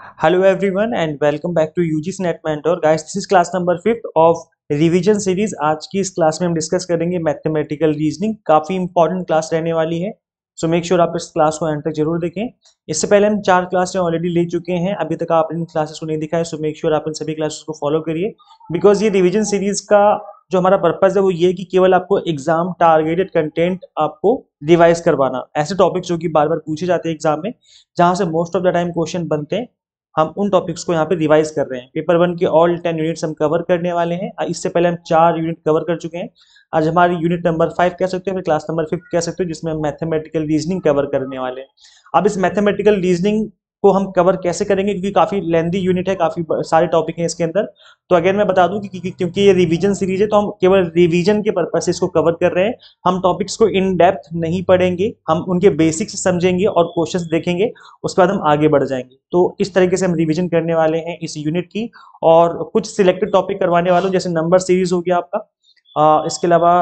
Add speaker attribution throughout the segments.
Speaker 1: Hello everyone and welcome back to UGC Net Mentor. Guys, this is class number 5th of revision series. आज की इस class में हम discuss करेंगे mathematical reasoning. काफी important class रहने वाली है, सो मेक श्योर आप इस क्लास को एंड तक जरूर देखें। इससे पहले हम 4 क्लासें ऑलरेडी ले चुके हैं, अभी तक आप इन क्लासेस को नहीं दिखा है, सो मेक श्योर आप इन सभी क्लासेस को फॉलो करिए। बिकॉज ये रिवीजन सीरीज का जो हमारा पर्पज है वो ये कि केवल आपको एग्जाम टारगेटेड कंटेंट आपको रिवाइज करवाना, ऐसे टॉपिक्स जो कि बार बार पूछे जाते हैं एग्जाम में, जहां से most of the time question बनते हैं, हम उन टॉपिक्स को यहाँ पे रिवाइज कर रहे हैं। पेपर 1 के ऑल 10 यूनिट्स हम कवर करने वाले हैं। इससे पहले हम 4 यूनिट कवर कर चुके हैं। आज हमारी यूनिट नंबर 5 कह सकते हो, फिर क्लास नंबर 5 कह सकते हो, जिसमें हम मैथमेटिकल रीजनिंग कवर करने वाले हैं। अब इस मैथमेटिकल रीजनिंग को हम कवर कैसे करेंगे, क्योंकि काफी लेंदी यूनिट है, काफी सारे टॉपिक हैं इसके अंदर। तो अगेन मैं बता दूं कि क्योंकि ये रिवीजन सीरीज है, तो हम केवल रिवीजन के पर्पज से इसको कवर कर रहे हैं। हम टॉपिक्स को इन डेप्थ नहीं पढ़ेंगे, हम उनके बेसिक्स समझेंगे और क्वेश्चंस देखेंगे, उसके बाद हम आगे बढ़ जाएंगे। तो इस तरीके से हम रिवीजन करने वाले हैं इस यूनिट की, और कुछ सिलेक्टेड टॉपिक करवाने वाले, जैसे नंबर सीरीज हो गया आपका, इसके अलावा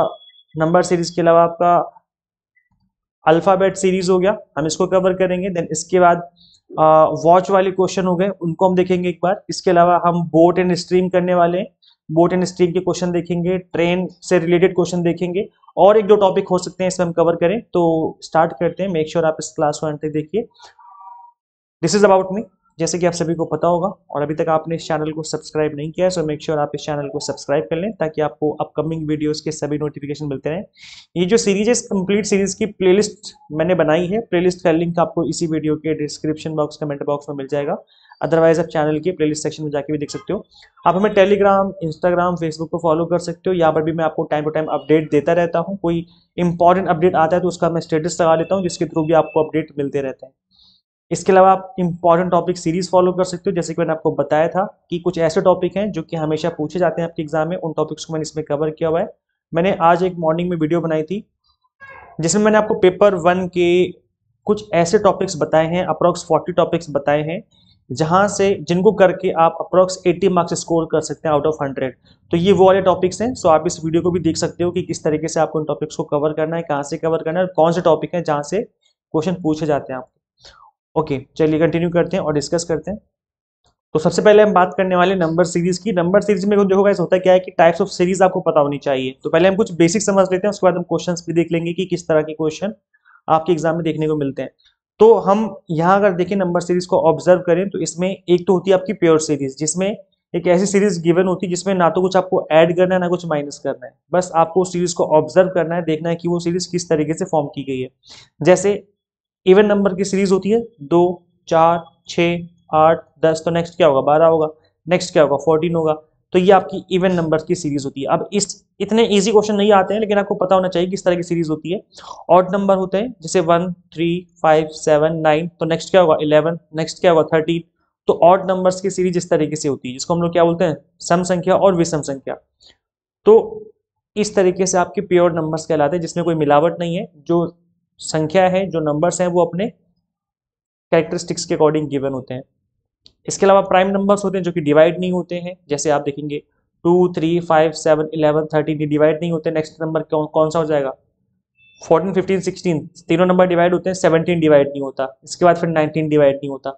Speaker 1: नंबर सीरीज के अलावा आपका अल्फाबेट सीरीज हो गया, हम इसको कवर करेंगे। देन इसके बाद वॉच वाले क्वेश्चन हो गए, उनको हम देखेंगे एक बार। इसके अलावा हम बोट एंड स्ट्रीम करने वाले हैं, बोट एंड स्ट्रीम के क्वेश्चन देखेंगे, ट्रेन से रिलेटेड क्वेश्चन देखेंगे, और एक दो टॉपिक हो सकते हैं इसमें हम कवर करें। तो स्टार्ट करते हैं, मेक श्योर आप इस क्लास को अंत तक देखिए। दिस इज अबाउट मी, जैसे कि आप सभी को पता होगा, और अभी तक आपने इस चैनल को सब्सक्राइब नहीं किया है, सो मेक श्योर आप इस चैनल को सब्सक्राइब कर लें, ताकि आपको अपकमिंग वीडियोस के सभी नोटिफिकेशन मिलते रहें। ये जो सीरीज है, कंप्लीट सीरीज की प्लेलिस्ट मैंने बनाई है, प्लेलिस्ट का लिंक आपको इसी वीडियो के डिस्क्रिप्शन बॉक्स, कमेंट बॉक्स में मिल जाएगा। अदरवाइज आप चैनल के प्लेलिस्ट सेक्शन में जाके भी देख सकते हो। आप हमें टेलीग्राम, इंस्टाग्राम, फेसबुक पर फॉलो कर सकते हो। यहाँ पर भी मैं आपको टाइम टू टाइम अपडेट देता रहता हूँ। कोई इंपॉर्टेंट अपडेट आता है तो उसका मैं स्टेटस लगा लेता हूँ, जिसके थ्रू भी आपको अपडेट मिलते रहते हैं। इसके अलावा आप इंपॉर्टेंट टॉपिक सीरीज फॉलो कर सकते हो, जैसे कि मैंने आपको बताया था कि कुछ ऐसे टॉपिक हैं जो कि हमेशा पूछे जाते हैं आपके एग्जाम में, उन टॉपिक्स को मैंने इसमें कवर किया हुआ है। मैंने आज एक मॉर्निंग में वीडियो बनाई थी, जिसमें मैंने आपको पेपर 1 के कुछ ऐसे टॉपिक्स बताए हैं, अप्रोक्स 40 टॉपिक्स बताए हैं, जहां से जिनको करके आप अप्रोक्स 80 मार्क्स स्कोर कर सकते हैं आउट ऑफ 100। तो ये वो वाले टॉपिक्स हैं, सो आप इस वीडियो को भी देख सकते हो कि किस तरीके से आपको इन टॉपिक्स को कवर करना है, कहाँ से कवर करना है, और कौन से टॉपिक हैं जहाँ से क्वेश्चन पूछे जाते हैं आपको। ओके, चलिए कंटिन्यू करते हैं और डिस्कस करते हैं। तो सबसे पहले हम बात करने वाले नंबर सीरीज की। नंबर सीरीज में देखो गाइस, होता क्या है कि टाइप्स ऑफ सीरीज आपको पता होनी चाहिए। तो पहले हम कुछ बेसिक समझ लेते हैं, उसके बाद हम क्वेश्चंस भी देख लेंगे कि किस तरह के क्वेश्चन आपके एग्जाम में देखने को मिलते हैं। तो हम यहाँ अगर देखें नंबर सीरीज को ऑब्जर्व करें, तो इसमें एक तो होती है आपकी प्योर सीरीज, जिसमें एक ऐसी सीरीज गिवन होती है जिसमें ना तो कुछ आपको ऐड करना है ना कुछ माइनस करना है, बस आपको उस सीरीज को ऑब्जर्व करना है, देखना है कि वो सीरीज किस तरीके से फॉर्म की गई है। जैसे इवन नंबर की सीरीज होती है 2, 4, 6, 8, 10, तो नेक्स्ट क्या होगा, 12 होगा, नेक्स्ट क्या होगा, 14 होगा। तो ये आपकी इवन नंबर्स की सीरीज होती है। अब इस इतने इजी क्वेश्चन नहीं आते हैं, लेकिन आपको पता होना चाहिए किस तरह की सीरीज होती है। ऑड नंबर होते हैं, जैसे 1, 3, 5, 7, 9, तो नेक्स्ट क्या होगा 11, नेक्स्ट क्या होगा 13। तो ऑड नंबर्स की सीरीज इस तरीके से होती है, जिसको हम लोग क्या बोलते हैं, सम संख्या और विषम संख्या। तो इस तरीके से आपके प्योर नंबर्स कहलाते हैं, जिसमें कोई मिलावट नहीं है। जो संख्या है, जो नंबर्स हैं, वो अपने कैरेक्टरिस्टिक्स के अकॉर्डिंग गिवन होते हैं। इसके अलावा प्राइम नंबर्स होते हैं जो कि डिवाइड नहीं होते हैं, जैसे आप देखेंगे 2, 3, 5, 7, 11, 13 ये डिवाइड नहीं होते। नेक्स्ट नंबर कौन सा हो जाएगा, 14, 15, 16, तीनों नंबर डिवाइड होते हैं, 17 डिवाइड नहीं होता। इसके बाद फिर 19 डिवाइड नहीं होता।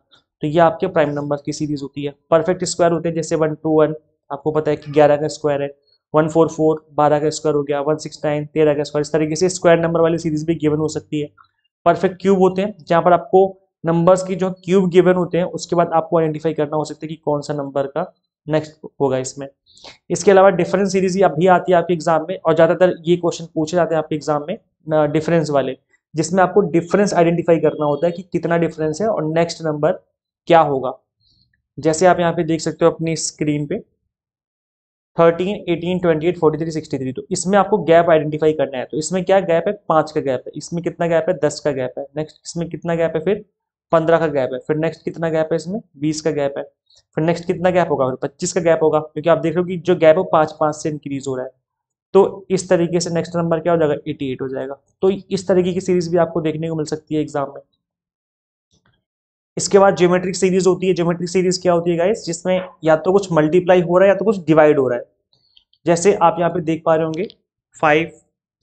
Speaker 1: तो ये आपके प्राइम नंबर की सीरीज होती है। परफेक्ट स्क्वायर होते हैं, जैसे 121, आपको पता है कि 11 का स्क्वायर है, 144 12 का स्क्वायर हो गया, 169 13 का स्क्वायर। इस तरीके से स्क्वायर नंबर वाली सीरीज भी गिवन हो सकती है। परफेक्ट क्यूब होते हैं, जहां पर आपको नंबर्स की जो क्यूब गिवन होते हैं, उसके बाद आपको आइडेंटिफाई करना हो सकता है कि कौन सा नंबर का नेक्स्ट होगा इसमें। इसके अलावा डिफरेंस सीरीज अभी आती है आपके एग्जाम में, और ज्यादातर ये क्वेश्चन पूछे जाते हैं आपके एग्जाम में डिफरेंस वाले, जिसमें आपको डिफरेंस आइडेंटिफाई करना होता है कि कितना डिफरेंस है और नेक्स्ट नंबर क्या होगा। जैसे आप यहाँ पे देख सकते हो अपनी स्क्रीन पे 13, 18, 28, 43, 63, तो इसमें आपको गैप आइडेंटिफाई करना है। तो इसमें क्या गैप है, 5 का गैप है। इसमें कितना गैप है, 10 का गैप है। नेक्स्ट इसमें कितना गैप है, फिर 15 का गैप है। फिर नेक्स्ट कितना गैप है, इसमें 20 का गैप है। फिर नेक्स्ट कितना गैप होगा, फिर 25 का गैप होगा, क्योंकि आप देख रहे हो कि जो गैप है 5-5 से इंक्रीज हो रहा है। तो इस तरीके से नेक्स्ट नंबर क्या हो जाएगा, 88 हो जाएगा। तो इस तरीके की सीरीज भी आपको देखने को मिल सकती है एग्जाम में। इसके बाद ज्योमेट्रिक सीरीज होती है। ज्योमेट्रिक सीरीज क्या होती है गाइस, जिसमें या तो कुछ मल्टीप्लाई हो रहा है या तो कुछ डिवाइड हो रहा है। जैसे आप यहाँ पे देख पा रहे होंगे 5,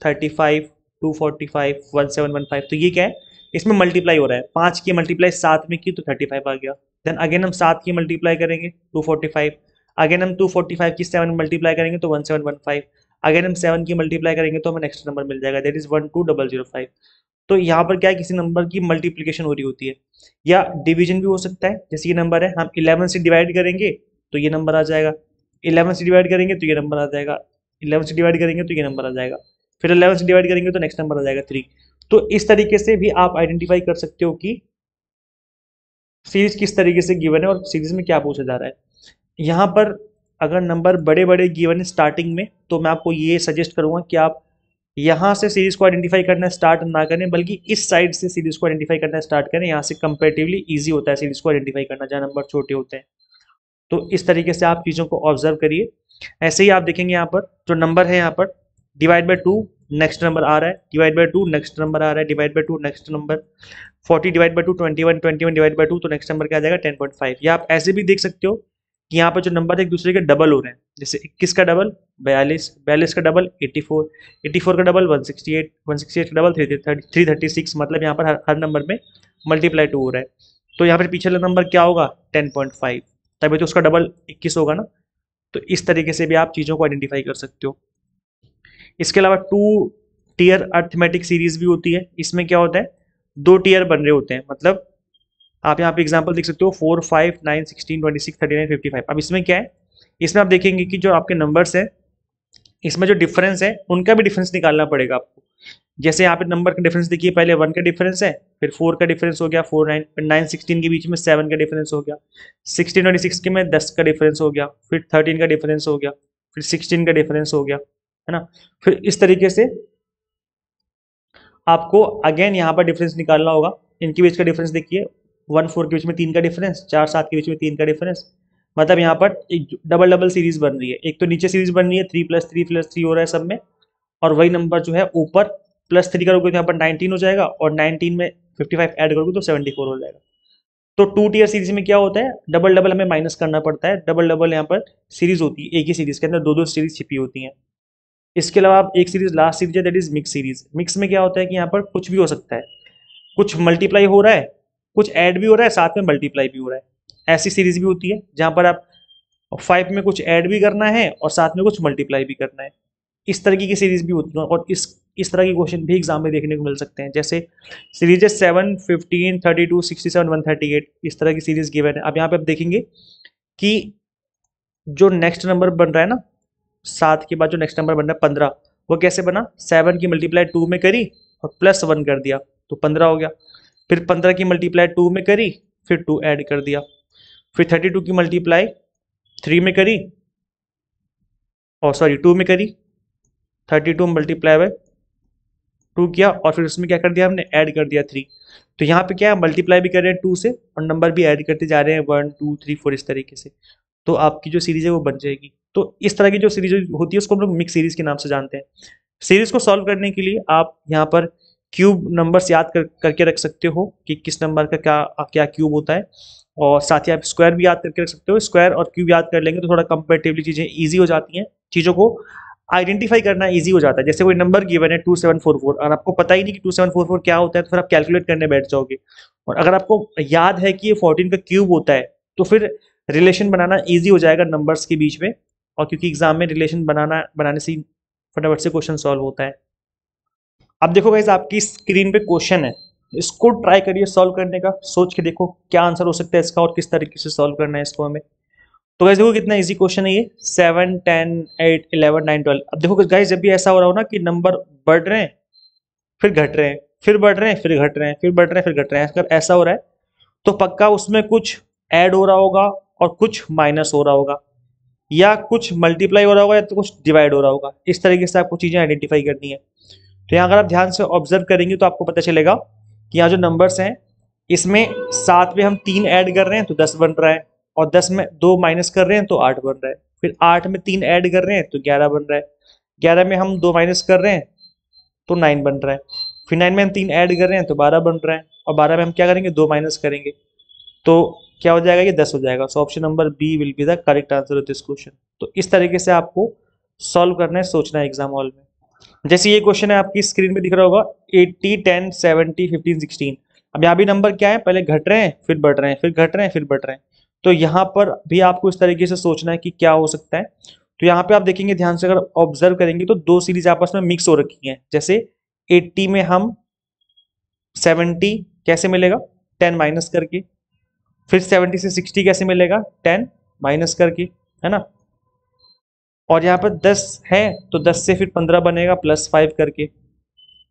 Speaker 1: 35, 245, 1715, तो ये क्या है, इसमें मल्टीप्लाई हो रहा है, 5 की मल्टीप्लाई 7 में की तो 35 आ गया। देन अगेन हम 7 की मल्टीप्लाई करेंगे 245, अगेन हम 245 की 7 मल्टीप्लाई करेंगे तो 1715, अगेन हम 7 की मल्टीप्लाई करेंगे तो हमें नेक्स्ट नंबर मिल जाएगा, दैट इज 12005। तो यहाँ पर क्या है, किसी नंबर की मल्टीप्लिकेशन हो रही होती है या डिवीजन भी हो सकता है। जैसे ये नंबर है, हम 11 से डिवाइड करेंगे तो ये नंबर आ जाएगा, 11 से डिवाइड करेंगे तो ये नंबर आ जाएगा, 11 से डिवाइड करेंगे तो ये नंबर आ जाएगा, फिर 11 से डिवाइड करेंगे तो नेक्स्ट नंबर आ जाएगा 3। तो इस तरीके से भी आप आइडेंटिफाई कर सकते हो कि सीरीज किस तरीके से गिवन है और सीरीज में क्या पूछा जा रहा है। यहाँ पर अगर नंबर बड़े बड़े गिवन है स्टार्टिंग में, तो मैं आपको ये सजेस्ट करूंगा कि आप यहाँ से सीरीज को आइडेंटिफाई करना स्टार्ट ना करें, बल्कि इस साइड से सीरीज को आइडेंटिफाई करना स्टार्ट करें। यहाँ से कंपेरेटिवली इजी होता है सीरीज को आइडेंटिफाई करना जहाँ नंबर छोटे होते हैं। तो इस तरीके से आप चीज़ों को ऑब्जर्व करिए। ऐसे ही आप देखेंगे यहाँ पर जो नंबर है, यहाँ पर डिवाइड बाय 2 नेक्स्ट नंबर आ रहा है, डिवाइड बाय 2 नेक्स्ट नंबर आ रहा है, divide by 2 next number, 40 divide by 2 21, 21 divide by 2 तो नेक्स्ट नंबर क्या आ जाएगा 10.5। या आप ऐसे भी देख सकते हो कि यहाँ पर जो नंबर है एक दूसरे के डबल हो रहे हैं। जैसे 21 का डबल 42, 42 का डबल 84, 84 का डबल 168, 168 का डबल 336। मतलब यहाँ पर हर नंबर में मल्टीप्लाई 2 हो रहा है। तो यहाँ पर पीछे वाला नंबर क्या होगा 10.5, तभी तो उसका डबल 21 होगा ना। तो इस तरीके से भी आप चीज़ों को आइडेंटिफाई कर सकते हो। इसके अलावा 2 टीयर अर्थमेटिक सीरीज भी होती है। इसमें क्या होता है, 2 टीयर बन रहे होते हैं। मतलब आप यहाँ पे एग्जांपल देख सकते हो 4, 5, 9, 16, 26, 39, 55। अब इसमें क्या है, इसमें आप देखेंगे कि जो आपके नंबर्स हैं इसमें जो डिफरेंस है उनका भी डिफरेंस निकालना पड़ेगा आपको। जैसे यहाँ पे नंबर का डिफरेंस देखिए, पहले 1 का डिफरेंस है, फिर 4 का डिफरेंस हो गया, 4 9, फिर 9 16 के बीच में 7 का डिफरेंस हो गया, 16 26 के में 10 का डिफरेंस हो गया, फिर 13 का डिफरेंस हो गया, फिर 16 का डिफरेंस हो गया, है ना। फिर इस तरीके से आपको अगेन यहाँ पर डिफरेंस निकालना होगा। इनके बीच का डिफरेंस देखिए, 1 4 के बीच में 3 का डिफरेंस, 4 7 के बीच में 3 का डिफरेंस। मतलब यहाँ पर एक डबल डबल सीरीज बन रही है। एक तो नीचे सीरीज बन रही है 3 + 3 + 3 हो रहा है सब में, और वही नंबर जो है ऊपर +3 करोगे तो यहाँ पर 19 हो जाएगा, और 19 में 55 ऐड करोगे तो 74 हो जाएगा। तो 2 टीयर सीरीज में क्या होता है, डबल डबल हमें माइनस करना पड़ता है। डबल डबल यहाँ पर सीरीज होती है, एक ही सीरीज के अंदर 2 2 सीरीज छिपी होती हैं। इसके अलावा आप एक सीरीज लास्ट सीरीज है, that is mix series. Mix में क्या होता है कि यहाँ पर कुछ भी हो सकता है, कुछ मल्टीप्लाई हो रहा है, कुछ ऐड भी हो रहा है, साथ में मल्टीप्लाई भी हो रहा है। ऐसी सीरीज भी होती है जहाँ पर आप 5 में कुछ ऐड भी करना है और साथ में कुछ मल्टीप्लाई भी करना है। इस तरीके की सीरीज भी होती है, और इस तरह के क्वेश्चन भी एग्जाम में देखने को मिल सकते हैं। जैसे सीरीज है 7, 15, 32, 67, 138, इस तरह की सीरीज गिवन है। अब यहाँ पे आप देखेंगे कि जो नेक्स्ट नंबर बन रहा है ना, 7 के बाद जो नेक्स्ट नंबर बन रहा है 15, वो कैसे बना, 7 की मल्टीप्लाई 2 में करी और +1 कर दिया तो 15 हो गया। फिर 15 की मल्टीप्लाई 2 में करी, फिर 2 ऐड कर दिया। फिर 32 की मल्टीप्लाई 3 में करी, और सॉरी 2 में करी, 32 मल्टीप्लाई बाय 2 किया, और फिर उसमें क्या कर दिया हमने, ऐड कर दिया 3। तो यहाँ पे क्या है, मल्टीप्लाई भी कर रहे हैं 2 से और नंबर भी ऐड करते जा रहे हैं 1 2 3 4 इस तरीके से। तो आपकी जो सीरीज है वो बन जाएगी। तो इस तरह की जो सीरीज होती है उसको हम लोग मिक्स सीरीज के नाम से जानते हैं। सीरीज को सॉल्व करने के लिए आप यहाँ पर क्यूब नंबर्स याद करके रख सकते हो कि किस नंबर का क्या क्या क्यूब होता है, और साथ ही आप स्क्वायर भी याद करके रख सकते हो। स्क्वायर और क्यूब याद कर लेंगे तो थोड़ा कंपेरेटिवली चीज़ें ईजी हो जाती हैं, चीज़ों को आइडेंटिफाई करना ईजी हो जाता है। जैसे कोई नंबर गिवन है 2744 और आपको पता ही नहीं कि 2744 क्या होता है, तो फिर आप कैलकुलेट करने बैठ जाओगे। और अगर आपको याद है कि ये 14 का क्यूब होता है तो फिर रिलेशन बनाना ईजी हो जाएगा नंबर्स के बीच में, और क्योंकि एग्जाम में रिलेशन बनाने से फटाफट से क्वेश्चन सॉल्व होता है। अब देखो गाइस, आपकी स्क्रीन पे क्वेश्चन है, इसको ट्राई करिए सॉल्व करने का। सोच के देखो क्या आंसर हो सकता है इसका और किस तरीके से सॉल्व करना है इसको हमें। तो गाइस देखो कितना इजी क्वेश्चन है ये, 7 10 8 11 9 12। अब देखो गाइस, जब भी ऐसा हो रहा हो ना कि नंबर बढ़ रहे हैं फिर घट रहे हैं, फिर बढ़ रहे हैं फिर घट रहे हैं, फिर बढ़ रहे हैं फिर घट रहे हैं, अगर ऐसा हो रहा है तो पक्का उसमें कुछ ऐड हो रहा होगा और कुछ माइनस हो रहा होगा, या कुछ मल्टीप्लाई हो रहा होगा या तो कुछ डिवाइड हो रहा होगा। इस तरीके से आपको चीज़ें आइडेंटिफाई करनी है। तो यहाँ अगर आप ध्यान से ऑब्जर्व करेंगे तो आपको पता चलेगा कि यहाँ जो नंबर्स हैं इसमें 7 में हम 3 ऐड कर रहे हैं तो 10 बन रहा है, और 10 में 2 माइनस कर रहे हैं तो 8 बन रहा है। फिर 8 में 3 ऐड कर रहे हैं तो 11 बन रहा है, 11 में हम 2 माइनस कर रहे हैं तो 9 बन रहा है। फिर 9 में हम 3 ऐड कर रहे हैं तो 12 बन रहा है, और 12 में हम क्या करेंगे, 2 माइनस करेंगे तो क्या हो जाएगा, ये 10 हो जाएगा। So option number B will be the correct answer of this question. तो इस तरीके से आपको सॉल्व करना है, सोचना है एग्जाम हॉल में। जैसे ये क्वेश्चन है आपकी स्क्रीन पे दिख रहा होगा 80 10 70 15 16। अब यहाँ भी नंबर क्या है, पहले घट रहे हैं फिर बढ़ रहे हैं, फिर घट रहे हैं फिर बढ़ रहे हैं। तो यहाँ पर भी आपको इस तरीके से सोचना है कि क्या हो सकता है। तो यहाँ पे आप देखेंगे ध्यान से, अगर ऑब्जर्व करेंगे तो दो सीरीज आपस में मिक्स हो रखी हैं। जैसे 80 में हम 70 कैसे मिलेगा, 10 माइनस करके। फिर 70 से 60 कैसे मिलेगा, 10 माइनस करके, है ना। और यहाँ पर 10 है तो 10 से फिर 15 बनेगा +5 करके।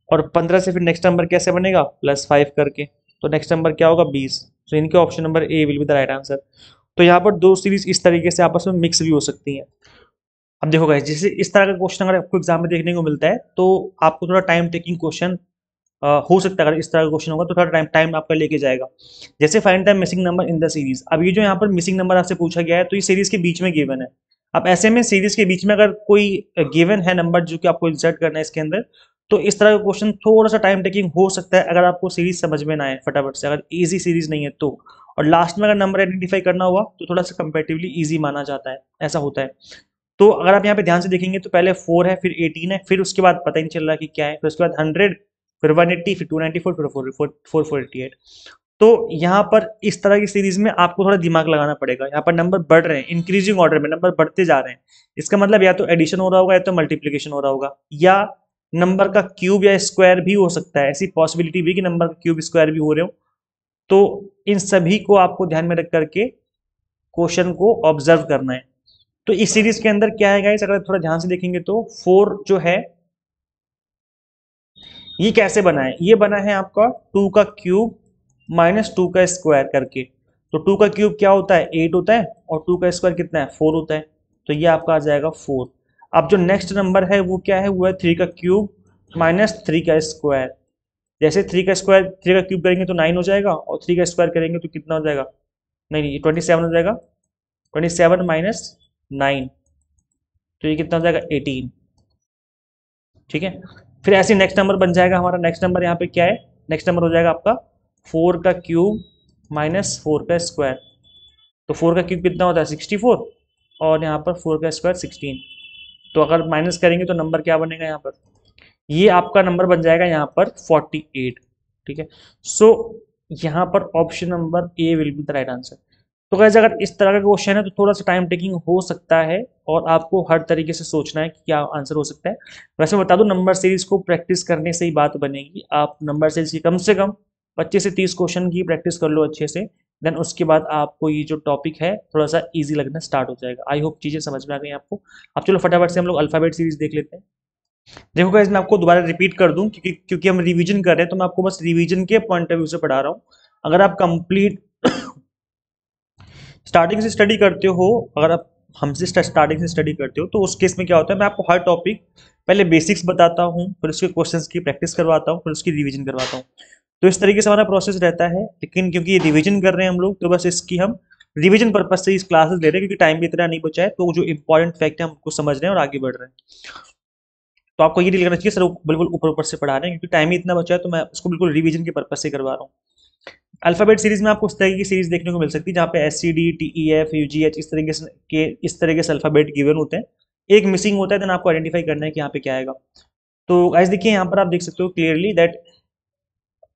Speaker 1: और 15 से फिर नेक्स्ट नंबर कैसे बनेगा, +5 करके। तो नेक्स्ट नंबर क्या होगा, 20। तो इनके option number A will be the right answer. तो यहाँ पर दो सीरीज इस तरीके से आपस में मिक्स भी हो सकती हैं। अब देखो गाइस, जैसे इस तरह का क्वेश्चन अगर आपको एग्जाम में देखने को मिलता है तो आपको थोड़ा टाइम टेकिंग क्वेश्चन हो सकता है। अगर इस तरह का क्वेश्चन होगा तो थोड़ा टाइम टाइम आपका लेके जाएगा। जैसे find the missing number in the series. अब ये जो यहाँ पर मिसिंग नंबर आपसे पूछा गया है तो ये सीरीज के बीच में गिवन है। अब ऐसे में सीरीज के बीच में अगर कोई गिवन है नंबर जो कि आपको इंसर्ट करना है इसके अंदर, तो इस तरह का क्वेश्चन थोड़ा सा टाइम टेकिंग हो सकता है अगर आपको सीरीज समझ में ना आए फटाफट से, अगर इजी सीरीज नहीं है तो। और लास्ट में अगर नंबर आइडेंटिफाई करना हुआ तो थोड़ा सा कंपेरेटिवली इजी माना जाता है, ऐसा होता है। तो अगर आप यहाँ पे ध्यान से देखेंगे तो पहले 4 है, फिर 18 है, फिर उसके बाद पता ही नहीं चल रहा कि क्या है, फिर उसके बाद 100, फिर 180, फिर 294, फिर 488। तो यहाँ पर इस तरह की सीरीज में आपको थोड़ा दिमाग लगाना पड़ेगा। यहाँ पर नंबर बढ़ रहे हैं, इंक्रीजिंग ऑर्डर में नंबर बढ़ते जा रहे हैं। इसका मतलब या तो एडिशन हो रहा होगा या तो मल्टीप्लीकेशन हो रहा होगा, या नंबर का क्यूब या स्क्वायर भी हो सकता है। ऐसी पॉसिबिलिटी भी कि नंबर का क्यूब स्क्वायर भी हो रहे हो। तो इन सभी को आपको ध्यान में रख करके क्वेश्चन को ऑब्जर्व करना है। तो इस सीरीज के अंदर क्या है गाइस, अगर थोड़ा ध्यान से देखेंगे तो 4 जो है ये कैसे बना है, ये बना है आपका 2 का क्यूब -2 का स्क्वायर करके। तो 2 का क्यूब क्या होता है, 8 होता है, और 2 का स्क्वायर कितना है, 4 होता है। तो ये आपका आ जाएगा 4। अब जो नेक्स्ट नंबर है वो क्या है, वो है 3 का क्यूब -3 का स्क्वायर। जैसे 3 का स्क्वायर 3 का क्यूब करेंगे तो 9 हो जाएगा, और 3 का स्क्वायर करेंगे तो कितना हो जाएगा, नहीं ये 27 हो जाएगा। 27 माइनस 9, तो ये कितना हो जाएगा, 18। ठीक है। फिर ऐसे नेक्स्ट नंबर बन जाएगा हमारा, नेक्स्ट नंबर यहाँ पे क्या है, नेक्स्ट नंबर हो जाएगा आपका 4 का क्यूब -4 का स्क्वायर। तो 4 का क्यूब कितना होता है, 64, और यहाँ पर 4 का स्क्वायर 16। तो अगर माइनस करेंगे तो नंबर क्या बनेगा यहाँ पर, ये आपका नंबर बन जाएगा यहाँ पर 48। ठीक है। सो यहाँ पर option number A will be the right answer. तो गाइस अगर इस तरह का क्वेश्चन है तो थोड़ा सा टाइम टेकिंग हो सकता है, और आपको हर तरीके से सोचना है कि क्या आंसर हो सकता है। वैसे मैं बता दूं, नंबर सीरीज को प्रैक्टिस करने से ही बात बनेगी। आप नंबर सीरीज की कम से कम 25 से 30 क्वेश्चन की प्रैक्टिस कर लो अच्छे से, देन उसके बाद आपको ये जो टॉपिक है थोड़ा सा ईजी लगना स्टार्ट हो जाएगा। आई होप चीज़ें समझ में आ गई आपको। अब चलो फटाफट से हम लोग अल्फाबेट सीरीज देख लेते हैं। देखो गाइस, मैं आपको दोबारा रिपीट कर दूं क्योंकि हम रिवीजन कर रहे हैं, तो मैं आपको बस रिवीजन के पॉइंट ऑफ व्यू से पढ़ा रहा हूँ। अगर आप कंप्लीट स्टार्टिंग से स्टडी करते हो, अगर आप हमसे स्टार्टिंग से स्टडी करते हो, तो उस केस में क्या होता है, मैं आपको हर टॉपिक पहले बेसिक्स बताता हूँ, फिर उसके क्वेश्चंस की प्रैक्टिस करवाता हूँ, फिर उसकी रिवीजन करवाता हूँ। तो इस तरीके से हमारा प्रोसेस रहता है। लेकिन क्योंकि ये रिवीजन कर रहे हैं हम लोग, तो बस इसकी हम रिवीजन पर्पज से इस क्लासेस ले रहे हैं, क्योंकि टाइम भी इतना नहीं बचा है। तो जो इंपॉर्टेंट फैक्ट है हम उसको समझ रहे हैं और आगे बढ़ रहे हैं। तो आपको ये नहीं लगना चाहिए सर बिल्कुल ऊपर ऊपर से पढ़ा रहे हैं, क्योंकि टाइम ही इतना बचा है, तो मैं उसको बिल्कुल रिवीजन के पर्पज से करवा रहा हूँ। अल्फाबेट सीरीज में आपको इस तरीके की सीरीज देखने को मिल सकती है, जहाँ पे SCD TEF UGH इस तरीके से अल्फाबेट गिवन होते हैं। एक मिसिंग होता है, देन आपको आइडेंटिफाई करना है कि यहाँ पे क्या आएगा। तो गाइस देखिए, यहाँ पर आप देख सकते हो क्लियरली दैट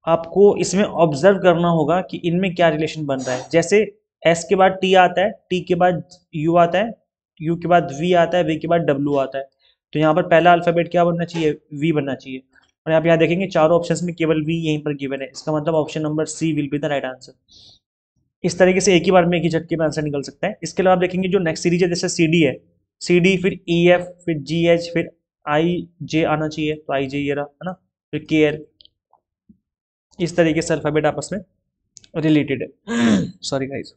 Speaker 1: आपको इसमें ऑब्जर्व करना होगा कि इनमें क्या रिलेशन बन रहा है। जैसे एस के बाद टी आता है, टी के बाद यू आता है, यू के बाद वी आता है, वी के बाद डब्ल्यू आता है। तो यहाँ पर पहला अल्फाबेट क्या बनना चाहिए, वी बनना चाहिए। और आप यहाँ देखेंगे चारों ऑप्शंस में केवल वी यहीं पर गिवन है, इसका मतलब option number C will be the right answer. इस तरीके से एक ही बार में एक ही झटके में आंसर निकल सकता है। इसके अलावा आप देखेंगे जो नेक्स्ट सीरीज है, जैसे CD है, CD फिर EF फिर GH फिर IJ आना चाहिए, तो IJ ये रहा, है ना। फिर KL, इस तरीके से अल्फाबेट आपस में रिलेटेड है। Sorry guys.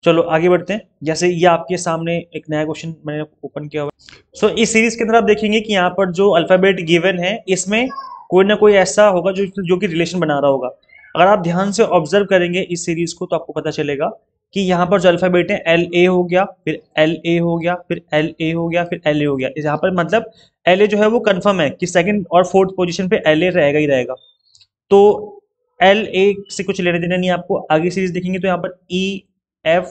Speaker 1: चलो आगे बढ़ते हैं। जैसे ये आपके सामने एक नया क्वेश्चन मैंने ओपन किया हुआ है। सो इस सीरीज के अंदर आप देखेंगे कि यहाँ पर जो अल्फाबेट गिवन है, इसमें कोई ना कोई ऐसा होगा जो कि रिलेशन बना रहा होगा। अगर आप ध्यान से ऑब्जर्व करेंगे इस सीरीज को, तो आपको पता चलेगा कि यहाँ पर जो अल्फाबेट है, LA हो गया, फिर LA हो गया, फिर LA हो गया, फिर LA हो गया। यहाँ पर मतलब LA जो है वो कंफर्म है कि सेकंड और फोर्थ पोजीशन पे LA रहेगा ही रहेगा। तो LA से कुछ लेने देना नहीं आपको। आगे सीरीज देखेंगे तो यहाँ पर EF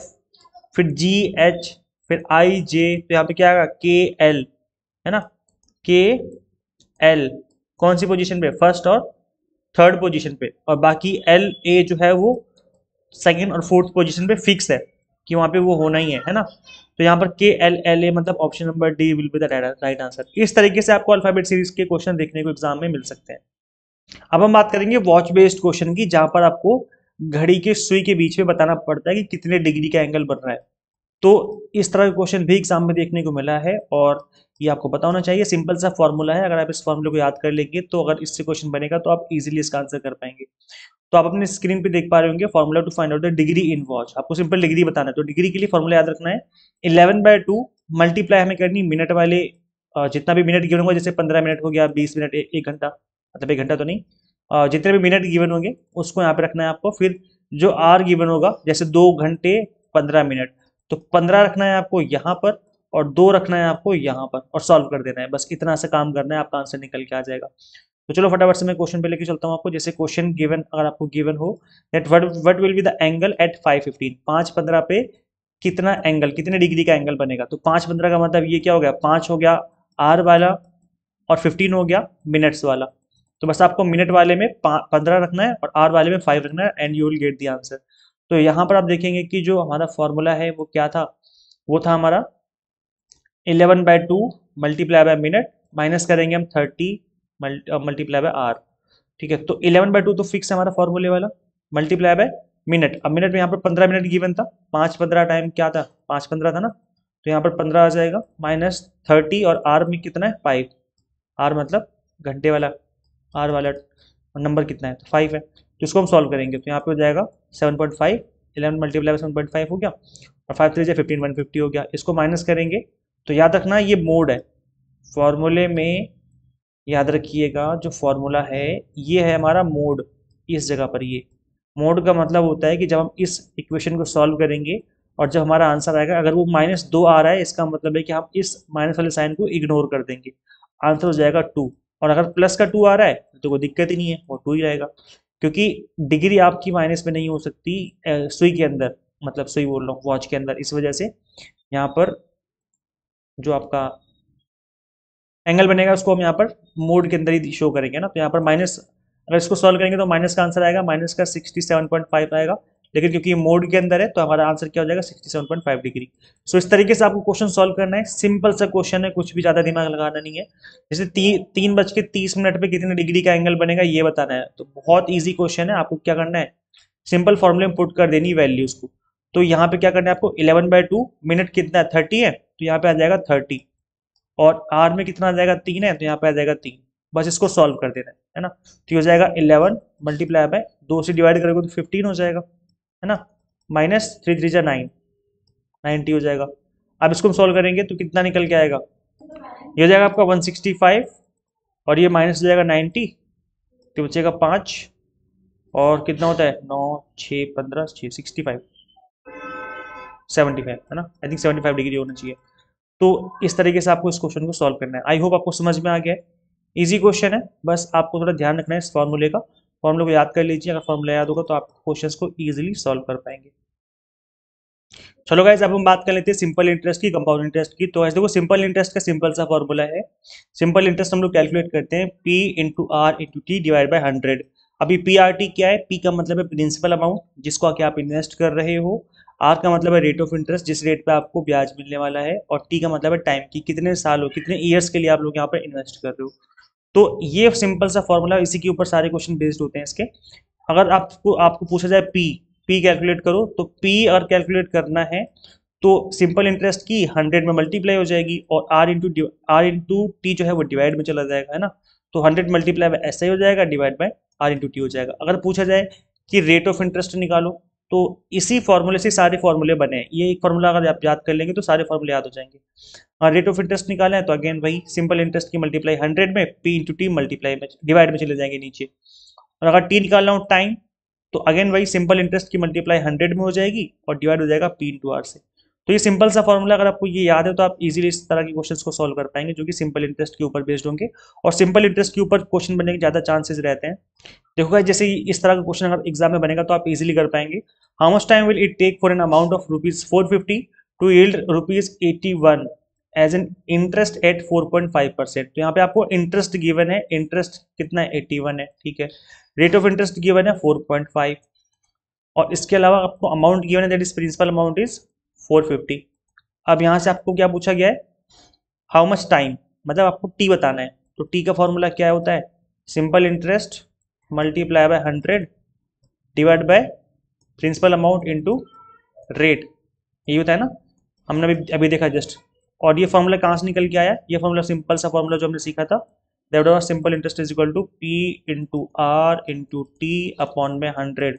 Speaker 1: फिर GH फिर IJ, तो यहाँ पे क्या आएगा KL। है ना, के एल कौन सी पोजीशन पे, फर्स्ट और थर्ड पोजीशन पे, और बाकी एल ए जो है वो सेकंड और फोर्थ पोजीशन पे फिक्स है कि वहां पे वो होना ही है ना। तो यहाँ पर के एल एल ए मतलब option number D will be the right answer. इस तरीके से आपको अल्फाबेट सीरीज के क्वेश्चन देखने को एग्जाम में मिल सकते हैं। अब हम बात करेंगे वॉच बेस्ड क्वेश्चन की, जहां पर आपको घड़ी के सुई के बीच में बताना पड़ता है कि कितने डिग्री का एंगल बन रहा है। तो इस तरह का क्वेश्चन भी एग्जाम में देखने को मिला है और ये आपको पता होना चाहिए। सिंपल सा फॉर्मूला है, अगर आप इस फॉर्मूले को याद कर लेंगे तो अगर इससे क्वेश्चन बनेगा तो आप इजीली इसका आंसर कर पाएंगे। तो आप अपने स्क्रीन पे देख पा रहे होंगे formula to find out the degree in watch. आपको सिंपल डिग्री बताना है, तो डिग्री के लिए फॉर्मूला याद रखना है 11/2 मल्टीप्लाई हमें करनी मिनट वाले जितना भी मिनट गिवन होगा, जैसे 15 मिनट हो गया, 20 मिनट, 1 घंटा, मतलब 1 घंटा तो नहीं, जितने भी मिनट गिवन होंगे उसको यहाँ पे रखना है आपको। फिर जो आर गिवन होगा, जैसे 2 घंटे 15 मिनट, तो 15 रखना है आपको यहाँ पर और 2 रखना है आपको यहाँ पर और सॉल्व कर देना है। बस इतना सा काम करना है, आपका आंसर निकल के आ जाएगा। तो चलो फटाफट से मैं क्वेश्चन पे लेके चलता हूँ आपको। जैसे क्वेश्चन गिवन, अगर आपको गिवन हो that what will be the angle at 5:15, 5:15 पे कितना एंगल, कितने डिग्री का एंगल बनेगा। तो 5:15 का मतलब ये क्या हो गया, 5 हो गया आर वाला और 15 हो गया मिनट्स वाला। तो बस आपको मिनट वाले में 15 रखना है और आर वाले में 5 रखना है and you will get the answer. तो यहाँ पर आप देखेंगे कि जो हमारा फॉर्मूला है वो क्या था, वो था हमारा 11/2 मल्टीप्लाई बाय मिनट, माइनस करेंगे हम 30 मल्टीप्लाई बाय आर। ठीक है, तो 11/2 तो फिक्स है हमारा फॉर्मूले वाला, मल्टीप्लाई बाय मिनट। अब मिनट में यहाँ पर 15 मिनट गिवन था, 5:15 टाइम क्या था, 5:15 था ना, तो यहाँ पर 15 आ जाएगा, माइनस 30 और आर में कितना है 5, आर मतलब घंटे वाला, आर वाला नंबर कितना है तो 5 है। तो इसको हम सॉल्व करेंगे तो यहाँ पे हो जाएगा 7.5, 11 मल्टीप्लाई 7.5 हो गया और 5 3 15, 150 हो गया। इसको माइनस करेंगे तो याद रखना ये मोड है फॉर्मूले में, याद रखिएगा जो फॉर्मूला है ये है हमारा मोड। इस जगह पर ये मोड का मतलब होता है कि जब हम इस इक्वेशन को सॉल्व करेंगे और जब हमारा आंसर आएगा, अगर वो -2 आ रहा है इसका मतलब है कि हम इस माइनस वाले साइन को इग्नोर कर देंगे, आंसर हो जाएगा 2। और अगर प्लस का 2 आ रहा है तो कोई दिक्कत ही नहीं है, वो 2 ही रहेगा, क्योंकि डिग्री आपकी माइनस में नहीं हो सकती सुई के अंदर, मतलब सुई बोल रहा हूँ वॉच के अंदर। इस वजह से यहाँ पर जो आपका एंगल बनेगा उसको हम यहाँ पर मोड के अंदर ही शो करेंगे ना। तो यहाँ पर माइनस, अगर इसको सॉल्व करेंगे तो माइनस का आंसर आएगा, माइनस का 67.5 आएगा, लेकिन क्योंकि ये मोड के अंदर है तो हमारा आंसर क्या हो जाएगा 67.5 डिग्री। सो इस तरीके से आपको क्वेश्चन सॉल्व करना है, सिंपल सा क्वेश्चन है, कुछ भी ज़्यादा दिमाग लगाना नहीं है। जैसे 3:30 पे कितने डिग्री का एंगल बनेगा ये बताना है, तो बहुत ईजी क्वेश्चन है। आपको क्या करना है, सिंपल फॉर्मूले में पुट कर देनी वैल्यूज को। तो यहाँ पे क्या करना है आपको, 11/2 मिनट कितना है 30 है, तो यहाँ पे आ जाएगा 30 और आर में कितना आ जाएगा 3 है, तो यहाँ पे आ जाएगा 3। बस इसको सॉल्व कर देना है ना। तो ये हो जाएगा 11 मल्टीप्लाई बाय 2 से डिवाइड करेंगे तो 15 हो जाएगा, है ना, माइनस 3 3 9, 90 हो जाएगा। अब इसको हम सॉल्व करेंगे तो कितना निकल के आएगा, ये हो जाएगा आपका 165 और ये माइनस हो जाएगा 90, तो बचेगा 5 और कितना होता है 9 6 15 6 65 75, है ना, आई थिंक 75 डिग्री होना चाहिए। तो इस तरीके से आपको इस क्वेश्चन को सॉल्व करना है। आई होप आपको समझ में आ गया है, इजी क्वेश्चन है, बस आपको थोड़ा ध्यान रखना है इस फॉर्मूले का। फॉर्मूले को याद कर लीजिए, अगर फॉर्मूला याद होगा तो आप क्वेश्चंस को इजीली सॉल्व कर पाएंगे। चलो गाइस, अब हम बात कर लेते हैं सिंपल इंटरेस्ट की, कंपाउंड इंटरेस्ट की। तो ऐसे देखो, सिंपल इंटरेस्ट का सिंपल सा फॉर्मूला है, सिंपल इंटरेस्ट हम लोग कैलकुलेट करते हैं P into R into T divide by 100। अभी PRT क्या है, P का मतलब है प्रिंसिपल अमाउंट जिसको आके आप इन्वेस्ट कर रहे हो, आर का मतलब है रेट ऑफ इंटरेस्ट जिस रेट पे आपको ब्याज मिलने वाला है, और टी का मतलब है टाइम की कितने सालों कितने ईयर्स के लिए आप लोग यहाँ पर इन्वेस्ट कर रहे हो। तो ये सिंपल सा फॉर्मूला, इसी के ऊपर सारे क्वेश्चन बेस्ड होते हैं इसके। अगर आपको आपको पूछा जाए पी कैलकुलेट करो, तो पी अगर कैलकुलेट करना है तो सिंपल इंटरेस्ट की 100 में मल्टीप्लाई हो जाएगी और आर इंटू टी जो है वो डिवाइड में चला जाएगा, है ना। तो 100 मल्टीप्लाई बाय ऐसा ही हो जाएगा, divide by R into T हो जाएगा। अगर पूछा जाए कि रेट ऑफ इंटरेस्ट निकालो, तो इसी फॉर्मूले से सारे फॉर्मूले बने हैं, ये एक फॉर्मूला अगर आप याद कर लेंगे तो सारे फॉर्मूले याद हो जाएंगे। और रेट ऑफ इंटरेस्ट निकाला है तो अगेन वही सिंपल इंटरेस्ट की मल्टीप्लाई 100 में, पी इंटू टी मल्टीप्लाई में डिवाइड में चले जाएंगे नीचे। और अगर टी निकालना हो टाइम, तो अगेन वही सिंपल इंटरेस्ट की मल्टीप्लाई 100 में हो जाएगी और डिवाइड हो जाएगा पी इंटू आर से। तो ये सिंपल सा फॉर्मूला अगर आपको ये याद है तो आप इजीली इस तरह के क्वेश्चंस को सॉल्व कर पाएंगे जो कि सिंपल इंटरेस्ट के ऊपर बेस्ड होंगे, और सिंपल इंटरेस्ट के ऊपर क्वेश्चन बनने के ज़्यादा चांसेस रहते हैं। देखो गाइस, जैसे इस तरह का क्वेश्चन अगर एग्जाम में बनेगा तो आप इजीली कर पाएंगे। How much time will it take for an amount of ₹450 to yield ₹81 as an interest at 4.5%। तो यहाँ पे आपको इंटरेस्ट गिवन है, इंटरेस्ट कितना है 81 है, ठीक है। रेट ऑफ इंटरेस्ट गिवन है 4.5 और इसके अलावा आपको अमाउंट गिवन है that is principal amount is 450। अब यहाँ से आपको क्या पूछा गया है, हाउ मच टाइम, मतलब आपको टी बताना है। तो टी का फॉर्मूला क्या होता है, simple interest multiply by 100 divide by principal amount into rate, यही होता है ना, हमने अभी अभी देखा जस्ट। और ये फॉर्मूला कहाँ से निकल के आया, ये फॉर्मूला सिंपल सा फॉर्मूला जो हमने सीखा था, that was simple interest is equal to P into R into T upon में 100,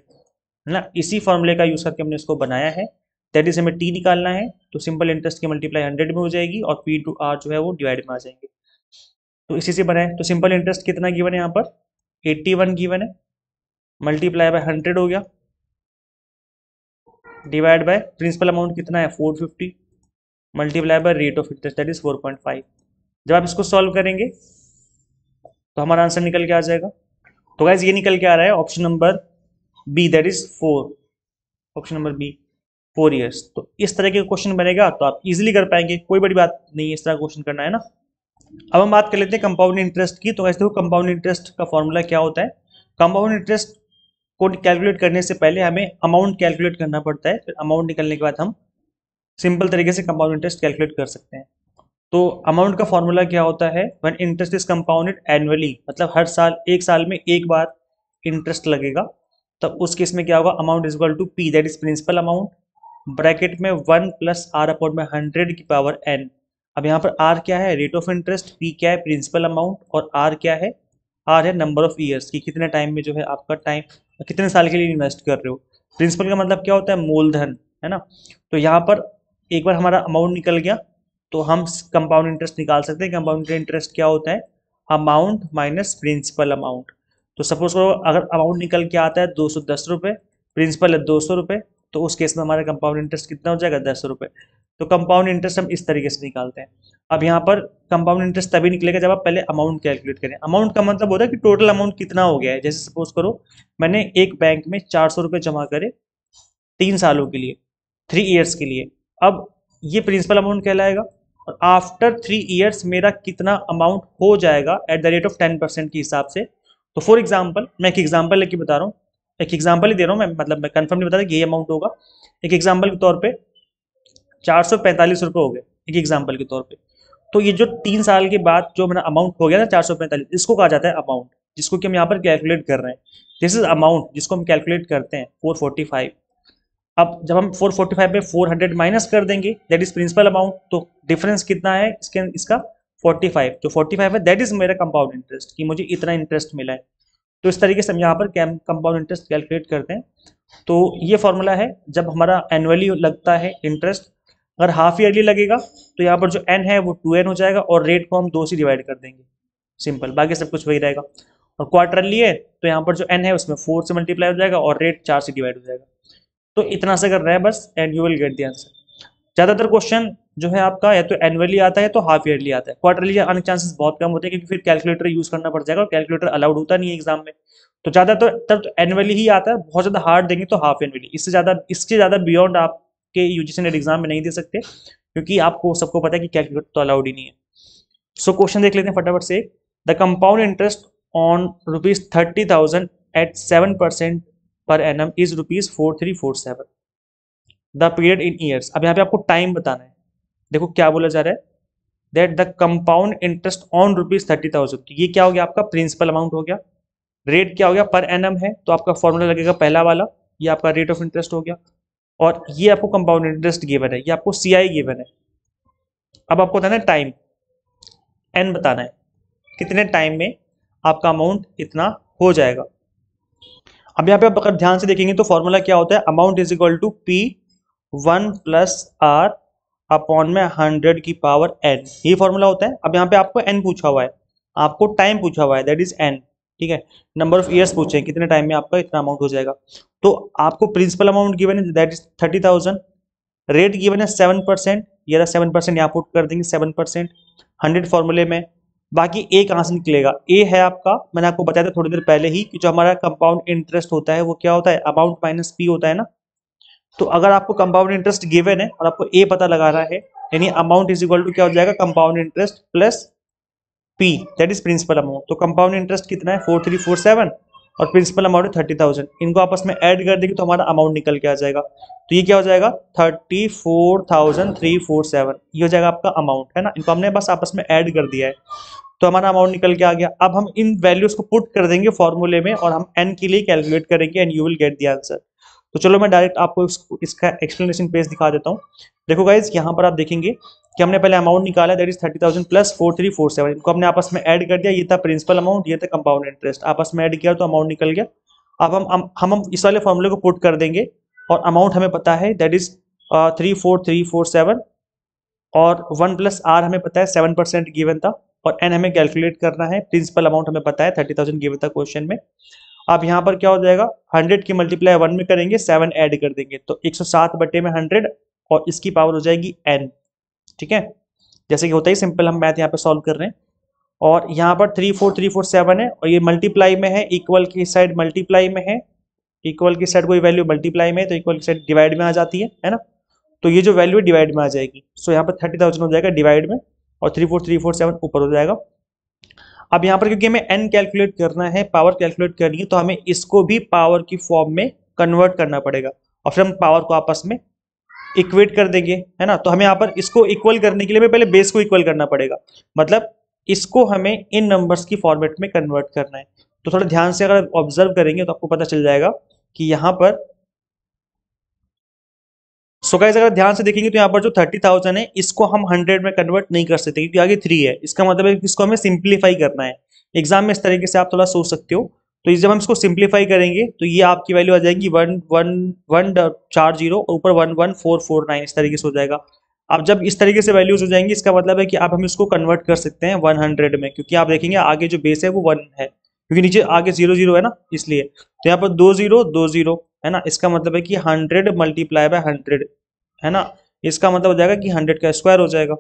Speaker 1: है ना। इसी फॉर्मूले का यूज करके हमने इसको बनाया है। दैट इज हमें टी निकालना है, तो सिंपल इंटरेस्ट की मल्टीप्लाई 100 में हो जाएगी और पी इंटू आर जो है वो डिवाइड में आ जाएंगे। तो इसी से बनाए, तो सिंपल इंटरेस्ट कितना गिवन है यहाँ पर 81 गिवन है, मल्टीप्लाई बाय 100 हो गया, डिवाइड बाय प्रिंसिपल अमाउंट कितना है 450, multiply by rate of interest that is 4.5। जब आप इसको सॉल्व करेंगे तो हमारा आंसर निकल के आ जाएगा। तो गाइज ये निकल के आ रहा है option number B, that is 4, option number B 4 years. तो इस तरह के क्वेश्चन बनेगा तो आप इजीली कर पाएंगे, कोई बड़ी बात नहीं है इस तरह क्वेश्चन करना, है ना। अब हम बात कर लेते हैं कंपाउंड इंटरेस्ट की। तो ऐसे देखो कंपाउंड इंटरेस्ट का फॉर्मूला क्या होता है, कंपाउंड इंटरेस्ट को कैलकुलेट करने से पहले हमें अमाउंट कैलकुलेट करना पड़ता है, फिर अमाउंट निकलने के बाद हम सिंपल तरीके से कंपाउंड इंटरेस्ट कैलकुलेट कर सकते हैं। तो अमाउंट का फॉर्मूला क्या होता है, when interest is compounded annually, मतलब हर साल, एक साल में एक बार इंटरेस्ट लगेगा, तब उस केस में क्या होगा, amount is equal to P that is principal amount, bracket में 1 प्लस आर अपॉन में 100 की पावर एन। अब यहाँ पर आर क्या है, रेट ऑफ इंटरेस्ट, पी क्या है, प्रिंसिपल अमाउंट, और आर क्या है, आर है नंबर ऑफ ईयर्स की, कितने टाइम में जो है आपका टाइम, कितने साल के लिए इन्वेस्ट कर रहे हो। प्रिंसिपल का मतलब क्या होता है, मूलधन, है ना। तो यहाँ पर एक बार हमारा अमाउंट निकल गया तो हम कंपाउंड इंटरेस्ट निकाल सकते हैं। कंपाउंड इंटरेस्ट क्या होता है, अमाउंट माइनस प्रिंसिपल अमाउंट। तो सपोज करो अगर अमाउंट निकल के आता है 210 रुपये, प्रिंसिपल है 200 रुपये, तो उस केस में हमारा कंपाउंड इंटरेस्ट कितना हो जाएगा, 10 रुपये। तो कंपाउंड इंटरेस्ट हम इस तरीके से निकालते हैं। अब यहाँ पर कंपाउंड इंटरेस्ट तभी निकलेगा जब आप पहले अमाउंट कैलकुलेट करें। अमाउंट का मतलब होता है कि टोटल अमाउंट कितना हो गया है। जैसे सपोज करो मैंने एक बैंक में 400 रुपये जमा करे 3 सालों के लिए, 3 ईयर्स के लिए, अब ये प्रिंसिपल अमाउंट कहलाएगा। और आफ्टर 3 ईयर्स मेरा कितना अमाउंट हो जाएगा एट द रेट ऑफ 10% के हिसाब से। तो फॉर एग्जाम्पल, मैं एक एग्जाम्पल लेके बता रहा हूँ, एक एग्जाम्पल ही दे रहा हूँ मैं, मतलब मैं कंफर्म नहीं बता रहा कि ये अमाउंट होगा। एक एग्जाम्पल के तौर पे 445 रुपये हो गए, एक एग्जाम्पल के तौर पे। तो ये जो 3 साल के बाद जो मेरा अमाउंट हो गया ना 445, इसको कहा जाता है अमाउंट, जिसको कि हम यहाँ पर कैलकुलेट कर रहे हैं। दिस इज अमाउंट जिसको हम कैलकुलेट करते हैं 445। अब जब हम 445 में 400 माइनस कर देंगे दैट इज प्रिंसिपल अमाउंट, तो डिफरेंस कितना है इसका 45, जो 45 है दैट इज मेरा कंपाउंड इंटरेस्ट, कि मुझे इतना इंटरेस्ट मिला है। तो इस तरीके से हम यहाँ पर कंपाउंड इंटरेस्ट कैलकुलेट करते हैं। तो ये फॉर्मूला है जब हमारा एनुअली लगता है इंटरेस्ट। अगर हाफ ईयरली लगेगा तो यहाँ पर जो एन है वो 2n हो जाएगा और रेट को हम 2 से डिवाइड कर देंगे, सिंपल, बाकी सब कुछ वही रहेगा। और क्वार्टरली है तो यहाँ पर जो एन है उसमें 4 से मल्टीप्लाई हो जाएगा और रेट 4 से डिवाइड हो जाएगा। तो इतना से कर रहा है बस, and you will get the answer. ज़्यादातर क्वेश्चन जो है आपका या तो एनुअली आता है तो हाफ ईयरली आता है, क्वार्टरली आने के चांसेस बहुत कम होते हैं क्योंकि फिर कैलकुलेटर यूज करना पड़ जाएगा और कैलकुलेटर अलाउड होता नहीं है एग्जाम में। तो ज़्यादातर तब तो एनुअली ही आता है, बहुत ज़्यादा हार्ड देंगे तो हाफ एनुअली, इससे ज़्यादा बियॉन्ड आपके यूजीसी नेट एग्जाम में नहीं दे सकते क्योंकि आपको सबको पता है कि कैलकुलेटर तो अलाउड ही नहीं है। सो क्वेश्चन देख लेते हैं फटाफट से। The compound interest on ₹30,000 at 7% per annum is ₹4347। The period in years. अब यहाँ पे आपको टाइम बताना है। देखो क्या बोला जा रहा है, that the compound interest on ₹30,000, तो ये क्या हो गया आपका प्रिंसिपल अमाउंट हो गया। रेट क्या हो गया, पर एनम है तो आपका फॉर्मूला लगेगा पहला वाला, ये आपका रेट ऑफ इंटरेस्ट हो गया। और ये आपको कंपाउंड इंटरेस्ट गिवन है, ये आपको सीआई गिवन है। अब आपको बताना है टाइम, एन बताना है कितने टाइम में आपका अमाउंट इतना हो जाएगा। अब यहाँ पे आप अगर ध्यान से देखेंगे तो फॉर्मूला क्या होता है, amount is equal to P 1 plus R upon में 100 की पावर एन, ये फॉर्मूला होता है। अब यहाँ पे आपको एन पूछा हुआ है, आपको टाइम पूछा हुआ है दैट इज एन, ठीक है। नंबर ऑफ ईयर्स पूछे हैं, कितने टाइम में आपका इतना अमाउंट हो जाएगा। तो आपको प्रिंसिपल अमाउंट गिवन है दैट इज 30,000, रेट गिवन है 7%, ये रहा 7% यहाँ पुट कर देंगे 7%, 100 फॉर्मूले में। बाकी ए कहाँ से निकलेगा, ए है आपका, मैंने आपको बताया था थोड़ी देर पहले ही कि जो हमारा कंपाउंड इंटरेस्ट होता है वो क्या होता है, अमाउंट माइनस पी होता है ना। तो अगर आपको कंपाउंड इंटरेस्ट गिवन है और आपको ए पता लगाना है, यानी अमाउंट इज इक्वल टू क्या हो जाएगा, compound interest plus P, that is principal amount. तो कंपाउंड इंटरेस्ट कितना है 4347 और प्रिंसिपल अमाउंट है 30,000। इनको आपस में ऐड कर देंगे तो हमारा अमाउंट निकल के आ जाएगा। तो ये क्या हो जाएगा 34,347, ये हो जाएगा आपका अमाउंट, है ना। इनको हमने बस आपस में ऐड कर दिया है तो हमारा अमाउंट निकल के आ गया। अब हम इन वैल्यूज को पुट कर देंगे फॉर्मूले में और हम एन के लिए कैलकुलेट करेंगे and you will get the answer. तो चलो मैं डायरेक्ट आपको इसका एक्सप्लेनेशन पेज दिखा देता हूँ। देखो गाइज, यहाँ पर आप देखेंगे कि हमने पहले अमाउंट निकाला, दैट इज 30,000 प्लस 4347, इनको हमने आपस में ऐड कर दिया। ये था प्रिंसिपल अमाउंट, ये था कंपाउंड इंटरेस्ट, आपस में ऐड किया तो अमाउंट निकल गया। अब हम इस वाले फॉर्मूले को पुट कर देंगे और अमाउंट हमें पता है दैट इज 34347 और 1 प्लस आर हमें पता है 7% गिवन था और एन हमें कैलकुलेट करना है। प्रिंसिपल अमाउंट हमें पता है 30,000 गिवन था क्वेश्चन में। अब यहाँ पर क्या हो जाएगा 100 की मल्टीप्लाई 1 में करेंगे, 7 ऐड कर देंगे तो 107 बटे में 100 और इसकी पावर हो जाएगी n। ठीक है, जैसे कि होता ही सिंपल हम मैथ यहाँ पे सॉल्व कर रहे हैं। और यहाँ पर 34347 है और ये मल्टीप्लाई में है, इक्वल की साइड मल्टीप्लाई में है, इक्वल की साइड कोई वैल्यू मल्टीप्लाई में है तो इक्वल की साइड डिवाइड में आ जाती है ना। तो ये जो वैल्यू है डिवाइड में आ जाएगी। सो यहाँ पर 30,000 हो जाएगा डिवाइड में और 34347 ऊपर हो जाएगा। अब यहाँ पर क्योंकि हमें n कैलकुलेट करना है, पावर कैलकुलेट करनी है, तो हमें इसको भी पावर की फॉर्म में कन्वर्ट करना पड़ेगा और फिर हम पावर को आपस में इक्वेट कर देंगे, है ना। तो हमें यहाँ पर इसको इक्वल करने के लिए हमें पहले बेस को इक्वल करना पड़ेगा, मतलब इसको हमें इन नंबर्स की फॉर्मेट में कन्वर्ट करना है। तो थोड़ा ध्यान से अगर ऑब्जर्व करेंगे तो आपको पता चल जाएगा कि यहाँ पर सो गाइस अगर ध्यान से देखेंगे तो यहाँ पर जो 30,000 है इसको हम 100 में कन्वर्ट नहीं कर सकते क्योंकि आगे 3 है। इसका मतलब है कि इसको हमें सिंप्लीफाई करना है। एग्जाम में इस तरीके से आप थोड़ा सोच सकते हो। तो जब हम इसको सिंप्लीफाई करेंगे तो ये आपकी वैल्यू आ जाएगी 11140 और ऊपर 11449 इस तरीके से हो जाएगा। अब जब इस तरीके से वैल्यूज हो जाएंगी इसका मतलब है कि अब हम इसको कन्वर्ट कर सकते हैं 100 में, क्योंकि आप देखेंगे आगे जो बेस है वो 1 है क्योंकि नीचे आगे 0 0 है ना, इसलिए। तो यहाँ पर 2 0 है ना, इसका मतलब है कि 100 मल्टीप्लाई बाय 100 है ना। इसका मतलब हो जाएगा कि 100 का स्क्वायर हो जाएगा,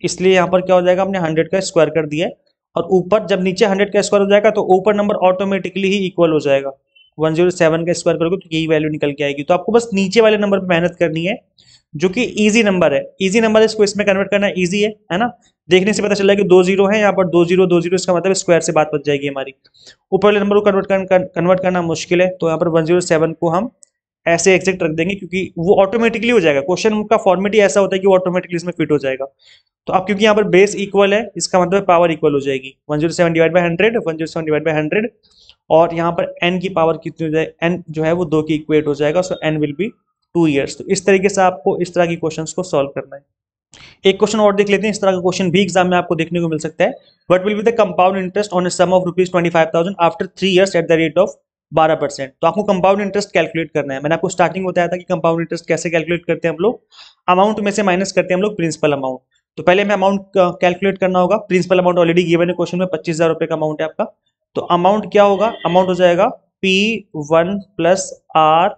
Speaker 1: इसलिए यहाँ पर क्या हो जाएगा हमने 100 का स्क्वायर कर दिया है। और ऊपर जब नीचे 100 का स्क्वायर हो जाएगा तो ऊपर नंबर ऑटोमेटिकली ही इक्वल हो जाएगा। 107 का स्क्वायर करोगे तो यही वैल्यू निकल के आएगी। तो आपको बस नीचे वाले नंबर पर मेहनत करनी है जो कि इजी नंबर है। इजी नंबर इसको इसमें कन्वर्ट करना इजी है ना। देखने से पता चल रहा है कि 2 0 है, यहाँ पर 2 0 इसका मतलब स्क्वायर से बात बच जाएगी हमारी। ऊपर वाले नंबर को कन्वर्ट करना मुश्किल है तो यहाँ पर 107 को हम ऐसे एग्जैक्ट रख देंगे क्योंकि वो ऑटोमेटिकली हो जाएगा। क्वेश्चन का फॉर्मेट ही ऐसा होता है कि वो ऑटोमेटिकली इसमें फिट हो जाएगा। तो अब क्योंकि यहाँ पर बेस इक्वल है इसका मतलब पावर इक्वल हो जाएगी 107 डिवाइड बाय 100, 107 डिवाइड बाय 100 और यहाँ पर n की पावर कितनी हो जाए, n जो है वो 2 की इक्वेट हो जाएगा। सो n विल बी 2 years। तो इस तरीके से आपको इस तरह की क्वेश्चंस को सॉल्व करना है। एक क्वेश्चन और देख लेते हैं, इस तरह का क्वेश्चन भी एग्जाम में आपको देखने को मिल सकता है। What will be the compound interest on a sum of ₹25,000 after 3 years at the rate of 12%। तो आपको कंपाउंड इंटरेस्ट कैलकुलेट करना है। मैंने आपको स्टार्टिंग बताया था कि कंपाउंड इंटरेस्ट कैसे कैलकुलेट करते हैं हम लोग, अमाउंट में से माइनस करते हैं हम लोग प्रिंसिपल अमाउंट। तो पहले हमें अमाउंट कैलकुलेट करना होगा। प्रिंसिपल अमाउंट ऑलरेडी गिवन है क्वेश्चन में, 25,000 रुपए का अमाउंट है आपका। तो अमाउंट क्या होगा, अमाउंट हो जाएगा P1 प्लस आर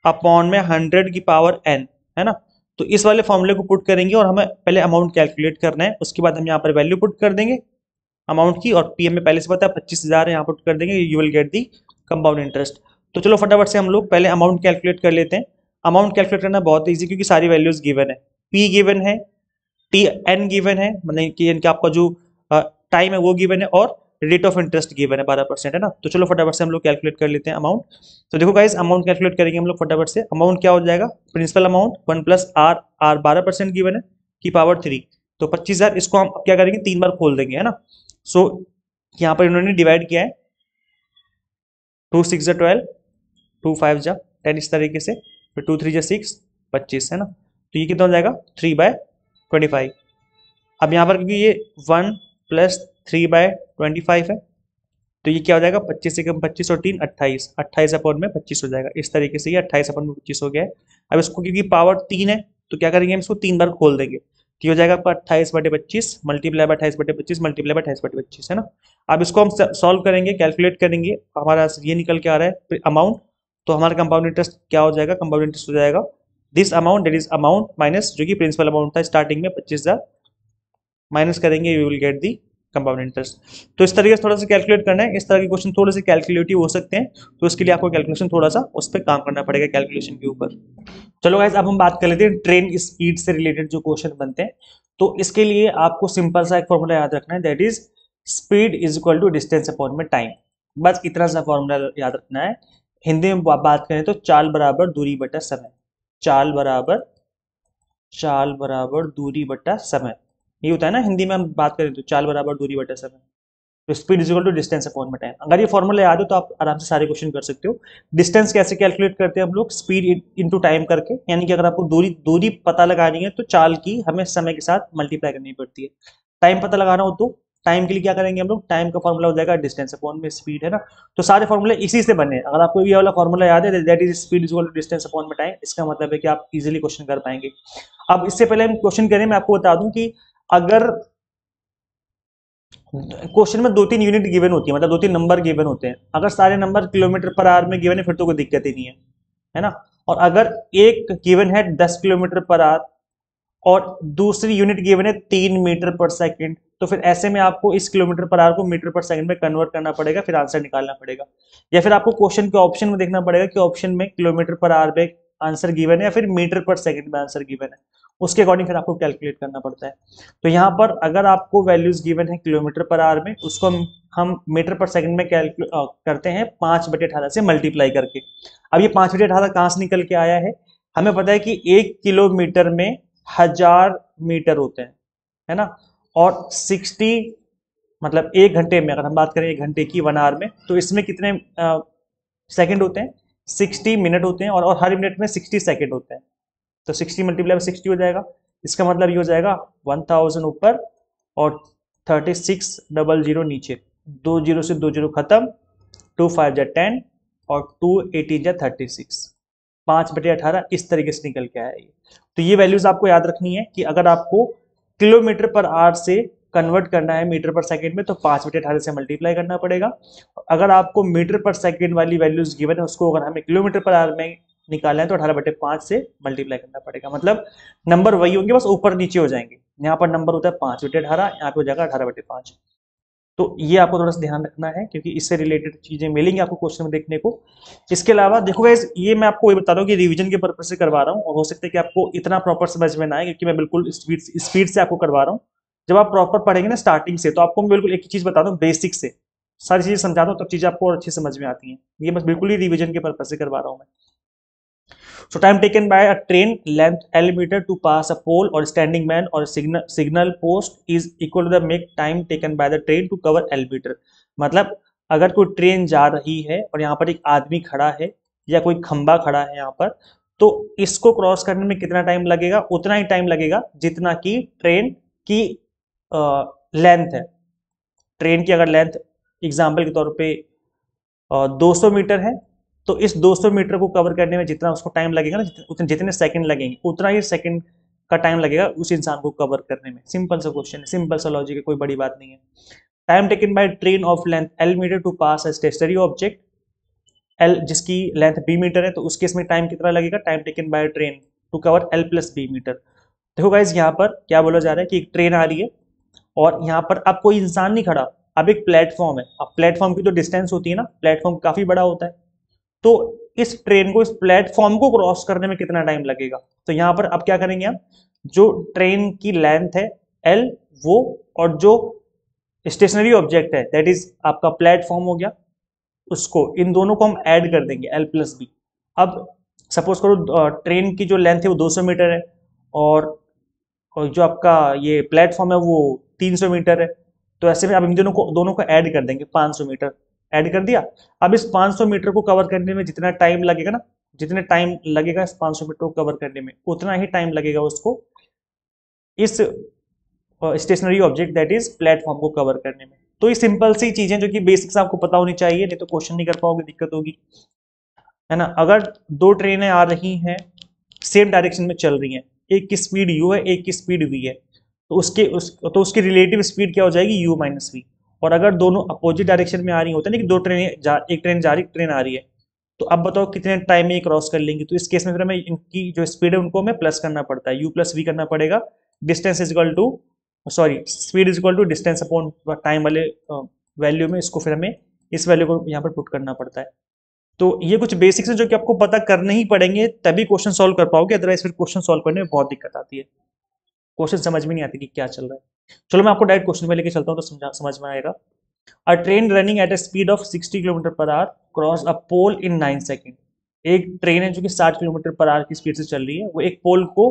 Speaker 1: अपॉन में 100 की पावर n, है ना। तो इस वाले फॉर्मूले को पुट करेंगे और हमें पहले अमाउंट कैलकुलेट करना है, उसके बाद हम यहाँ पर वैल्यू पुट कर देंगे अमाउंट की और पी हमें पहले से पता है 25,000 है, यहाँ पुट कर देंगे, you will get the compound interest. तो चलो फटाफट से हम लोग पहले अमाउंट कैलकुलेट कर लेते हैं। अमाउंट कैलकुलेट करना बहुत ईजी क्योंकि सारी वैल्यूज गिवन है, पी गिवन है, टी एन गिवन है, मतलब कि आपका जो टाइम है वो गिवन है और रेट ऑफ इंटरेस्ट गिवन है 12%, है ना। तो चलो फटाफट से हम लोग कैलकुलेट कर लेते हैं अमाउंट। तो देखो गाइस अमाउंट कैलकुलेट करेंगे हम लोग फटाफट से। अमाउंट क्या हो जाएगा, principal amount 1 plus R, R 12% given है की पावर 3, तो 25,000। इसको हम क्या करेंगे 3 बार खोल देंगे, है ना। सो यहाँ पर इन्होंने डिवाइड किया है 2 6 जा 12, 2 5 जा 10 इस तरीके से, फिर 2 3 जा 6 25, है ना। तो ये कितना हो जाएगा 3/25। अब यहाँ पर क्योंकि ये 1 प्लस 3/25 है तो ये क्या हो जाएगा 25 से कम 25 और 3 28, 28 अपॉन में 25 हो जाएगा। इस तरीके से ये 28 अपॉन में 25 हो गया है। अब इसको क्योंकि पावर 3 है तो क्या करेंगे हम इसको 3 बार खोल देंगे, तो ये हो जाएगा आपका 28/25 मल्टीप्लाई बाय 28/25 मल्टीप्लाई बाय 28/25, है ना। अब इसको हम सॉल्व करेंगे, कैलकुलेट करेंगे, हमारा ये निकल के आ रहा है अमाउंट। तो हमारा कंपाउंड इंटरेस्ट क्या हो जाएगा, कंपाउंड इंटरेस्ट हो जाएगा this amount, that is amount minus जो कि प्रिंसिपल अमाउंट था स्टार्टिंग में 25,000 माइनस करेंगे, you will get the compound interest. तो इस तरीके से थोड़ा सा कैलकुलेट करना है, इस तरह के क्वेश्चन थोड़े से कैलकुलेटिव हो सकते हैं, तो इसके लिए आपको कैलकुलेशन थोड़ा सा उस पर काम करना पड़ेगा, कैलकुलेशन के ऊपर। चलो गाइस, अब हम बात कर लेते हैं ट्रेन स्पीड से रिलेटेड जो क्वेश्चन बनते हैं। तो इसके लिए आपको सिंपल सा एक फॉर्मूला याद रखना है, that is speed is equal to distance upon में टाइम। बस इतना सा फॉर्मूला याद रखना है। हिंदी में बात करें तो चाल बराबर दूरी बटा समय, चाल बराबर दूरी बटा समय, ये होता है ना हिंदी में हम बात करें तो, चाल बराबर दूरी बटा समय। तो speed is equal to distance upon में टाइम। अगर ये फॉर्मूला याद हो तो आप आराम से सारे क्वेश्चन कर सकते हो। डिस्टेंस कैसे कैलकुलेट करते हैं हम लोग, स्पीड इनटू टाइम करके, यानी कि अगर आपको दूरी दूरी पता लगानी है तो चाल की हमें समय के साथ मल्टीप्लाई करनी पड़ती है। टाइम पता लगाना हो तो टाइम के लिए क्या करेंगे हम लोग, टाइम का फॉर्मूला हो जाएगा डिस्टेंस अपॉन में स्पीड, है ना। तो सारे फॉर्मूले इसी से बने हैं। अगर आपको ये वाला फॉर्मूला याद है, that is speed is equal to distance upon में टाइम, इसका मतलब है कि आप इजीली क्वेश्चन कर पाएंगे। अब इससे पहले हम क्वेश्चन करें, मैं आपको बता दूं कि अगर क्वेश्चन में 2-3 यूनिट गिवन होती है, मतलब 2-3 नंबर गिवन होते हैं, अगर सारे नंबर किलोमीटर पर आवर में गिवन है फिर तो कोई दिक्कत ही नहीं है ना। और अगर एक गिवन है 10 किलोमीटर पर आवर और दूसरी यूनिट गिवन है 3 मीटर पर सेकंड, तो फिर ऐसे में आपको इस किलोमीटर पर आवर को मीटर पर सेकंड में कन्वर्ट करना पड़ेगा, फिर आंसर निकालना पड़ेगा। या फिर आपको क्वेश्चन के ऑप्शन में देखना पड़ेगा कि ऑप्शन में किलोमीटर पर आवर में आंसर गिवन है या फिर मीटर पर सेकंड में आंसर गिवन है, उसके अकॉर्डिंग फिर आपको कैलकुलेट करना पड़ता है। तो यहाँ पर अगर आपको वैल्यूज गिवन है किलोमीटर पर आवर में, उसको हम मीटर पर सेकंड में कैलकुलेट करते हैं 5/18 से मल्टीप्लाई करके। अब ये 5/18 कहाँ से निकल के आया है, हमें पता है कि 1 किलोमीटर में 1000 मीटर होते हैं, है ना। और 60 मतलब 1 घंटे में, अगर हम बात करें 1 घंटे की 1 आवर में, तो इसमें कितने सेकंड होते हैं, 60 मिनट होते हैं, और हर मिनट में 60 सेकंड होते हैं। तो 60 मल्टीप्लाई 60 हो जाएगा, इसका मतलब ये हो जाएगा 1000 ऊपर और 3600 नीचे, 2 जीरो से 2 जीरो खत्म, 2 5 जा 10 और 2 18 जा 36, 5/18 इस तरीके से निकल के आया ये। तो ये वैल्यूज आपको याद रखनी है कि अगर आपको किलोमीटर पर आवर से कन्वर्ट करना है मीटर पर सेकंड में तो 5/18 से मल्टीप्लाई करना पड़ेगा। अगर आपको मीटर पर सेकंड वाली वैल्यूज गिवन है उसको अगर हमें किलोमीटर पर आवर में निकालना है तो 18/5 से मल्टीप्लाई करना पड़ेगा। मतलब नंबर वही होंगे, बस ऊपर नीचे हो जाएंगे। यहाँ पर नंबर होता है 5/18, यहाँ पे हो जाएगा 18/5। तो ये आपको थोड़ा सा ध्यान रखना है क्योंकि इससे रिलेटेड चीजें मिलेंगी आपको क्वेश्चन में देखने को। इसके अलावा देखो गाइस, ये मैं आपको ये बता रहा हूँ कि रिवीजन के पर्पज से करवा रहा हूँ, और हो सकता है कि आपको इतना प्रॉपर समझ में ना आए क्योंकि मैं बिल्कुल स्पीड से आपको करवा रहा हूँ। जब आप प्रॉपर पढ़ेंगे ना स्टार्टिंग से, तो आपको मैं बिल्कुल एक ही चीज बता दूँ, बेसिक से सारी चीजें समझाता हूँ, तब चीजें आपको और अच्छी समझ में आती हैं। ये बस बिल्कुल ही रिविजन के पर्पज से करवा रहा हूँ मैं। So time taken by a train length L meter to pass a pole or standing man or signal post is equal to the make time taken by the train to cover L meter। मतलब अगर कोई train जा रही है और यहाँ पर एक आदमी खड़ा है या कोई खंबा खड़ा है यहाँ पर, तो इसको क्रॉस करने में कितना टाइम लगेगा, उतना ही टाइम लगेगा जितना कि ट्रेन की लेंथ है। ट्रेन की अगर लेंथ एग्जाम्पल के तौर पे 200 मीटर है, तो इस 200 मीटर को कवर करने में जितना उसको टाइम लगेगा ना, जितने सेकंड लगेंगे उतना ही सेकंड का टाइम लगेगा उस इंसान को कवर करने में। सिंपल सा क्वेश्चन है, सिंपल सा लॉजिक है, कोई बड़ी बात नहीं है। Time taken by train of length L metre to pass a stationary object L, जिसकी लेंथ B मीटर है, तो उस केस में टाइम कितना लगेगा, time taken by train to cover L plus B metre. देखो गाइज, यहाँ पर क्या बोला जा रहा है कि एक ट्रेन आ रही है और यहाँ पर अब कोई इंसान नहीं खड़ा, अब एक प्लेटफॉर्म है। अब प्लेटफॉर्म की जो डिस्टेंस होती है ना, प्लेटफॉर्म काफी बड़ा होता है, तो इस ट्रेन को, इस प्लेटफॉर्म को क्रॉस करने में कितना टाइम लगेगा। तो यहां पर अब क्या करेंगे हम, जो ट्रेन की लेंथ है L वो, और जो स्टेशनरी ऑब्जेक्ट है दैट इज आपका प्लेटफॉर्म हो गया, उसको, इन दोनों को हम ऐड कर देंगे L प्लस बी। अब सपोज करो ट्रेन की जो लेंथ है वो 200 मीटर है और जो आपका ये प्लेटफॉर्म है वो 300 मीटर है, तो ऐसे में अब इन दोनों को ऐड कर देंगे, 500 मीटर ऐड कर दिया। अब इस 500 मीटर को कवर करने में जितना टाइम लगेगा ना, जितने टाइम लगेगा इस 500 मीटर को कवर करने में, उतना ही टाइम लगेगा उसको इस stationary object that is platform को कवर करने में। तो ये सिंपल सी चीजें जो कि बेसिक्स आपको पता होनी चाहिए, नहीं तो क्वेश्चन नहीं कर पाओगे, दिक्कत होगी, है ना। अगर 2 ट्रेनें आ रही हैं, सेम डायरेक्शन में चल रही हैं, एक की स्पीड u है, एक की स्पीड v है, तो उसकी रिलेटिव स्पीड क्या हो जाएगी, u माइनस वी। और अगर दोनों अपोजिट डायरेक्शन में आ रही होता है ना कि 2 ट्रेनें एक ट्रेन जा रही, एक ट्रेन आ रही है, तो अब बताओ कितने टाइम में ये क्रॉस कर लेंगी। तो इस केस में फिर हमें इनकी जो स्पीड है उनको हमें प्लस करना पड़ता है, u प्लस वी करना पड़ेगा। Distance is equal to sorry speed is equal to distance upon time वाले वैल्यू में इसको फिर हमें इस वैल्यू को यहाँ पर पुट करना पड़ता है। तो ये कुछ बेसिक्स है जो कि आपको पता करने ही पड़ेंगे, तभी क्वेश्चन सॉल्व कर पाओगे, अदरवाइज फिर क्वेश्चन सॉल्व करने में बहुत दिक्कत आती है, क्वेश्चन समझ में नहीं आती कि क्या चल रहा है। चलो मैं आपको डायरेक्ट क्वेश्चन में लेके चलता हूँ तो समझ में आएगा। A train running at a speed of 60 kilometre per hour cross a pole in 9 second. एक ट्रेन है जो कि 60 किलोमीटर पर आवर की स्पीड से चल रही है, वो एक पोल को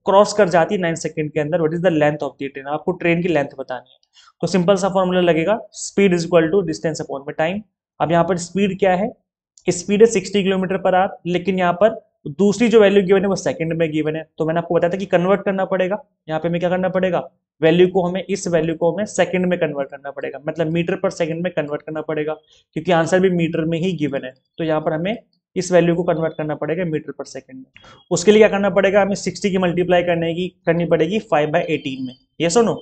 Speaker 1: क्रॉस कर जाती है 9 सेकंड के अंदर। What is the length of the train, आपको ट्रेन की लेंथ बतानी है। तो सिंपल सा फॉर्मूला लगेगा, speed is equal to distance upon में टाइम। अब यहाँ पर स्पीड क्या है, स्पीड है 60 किलोमीटर पर आवर, लेकिन यहाँ पर दूसरी जो वैल्यू गिवन है वो सेकंड में गिवन है, तो मैंने आपको बताया था कि कन्वर्ट करना पड़ेगा। यहाँ पे हमें क्या करना पड़ेगा, वैल्यू को हमें इस वैल्यू को हमें सेकंड में कन्वर्ट करना पड़ेगा, मतलब मीटर पर सेकंड में कन्वर्ट करना पड़ेगा, क्योंकि आंसर भी मीटर में ही गिवन है। तो यहाँ पर हमें इस वैल्यू को कन्वर्ट करना पड़ेगा मीटर पर सेकंड में। उसके लिए क्या करना पड़ेगा, हमें 60 की मल्टीप्लाई करनी पड़ेगी 5/18 में, ये सुनो।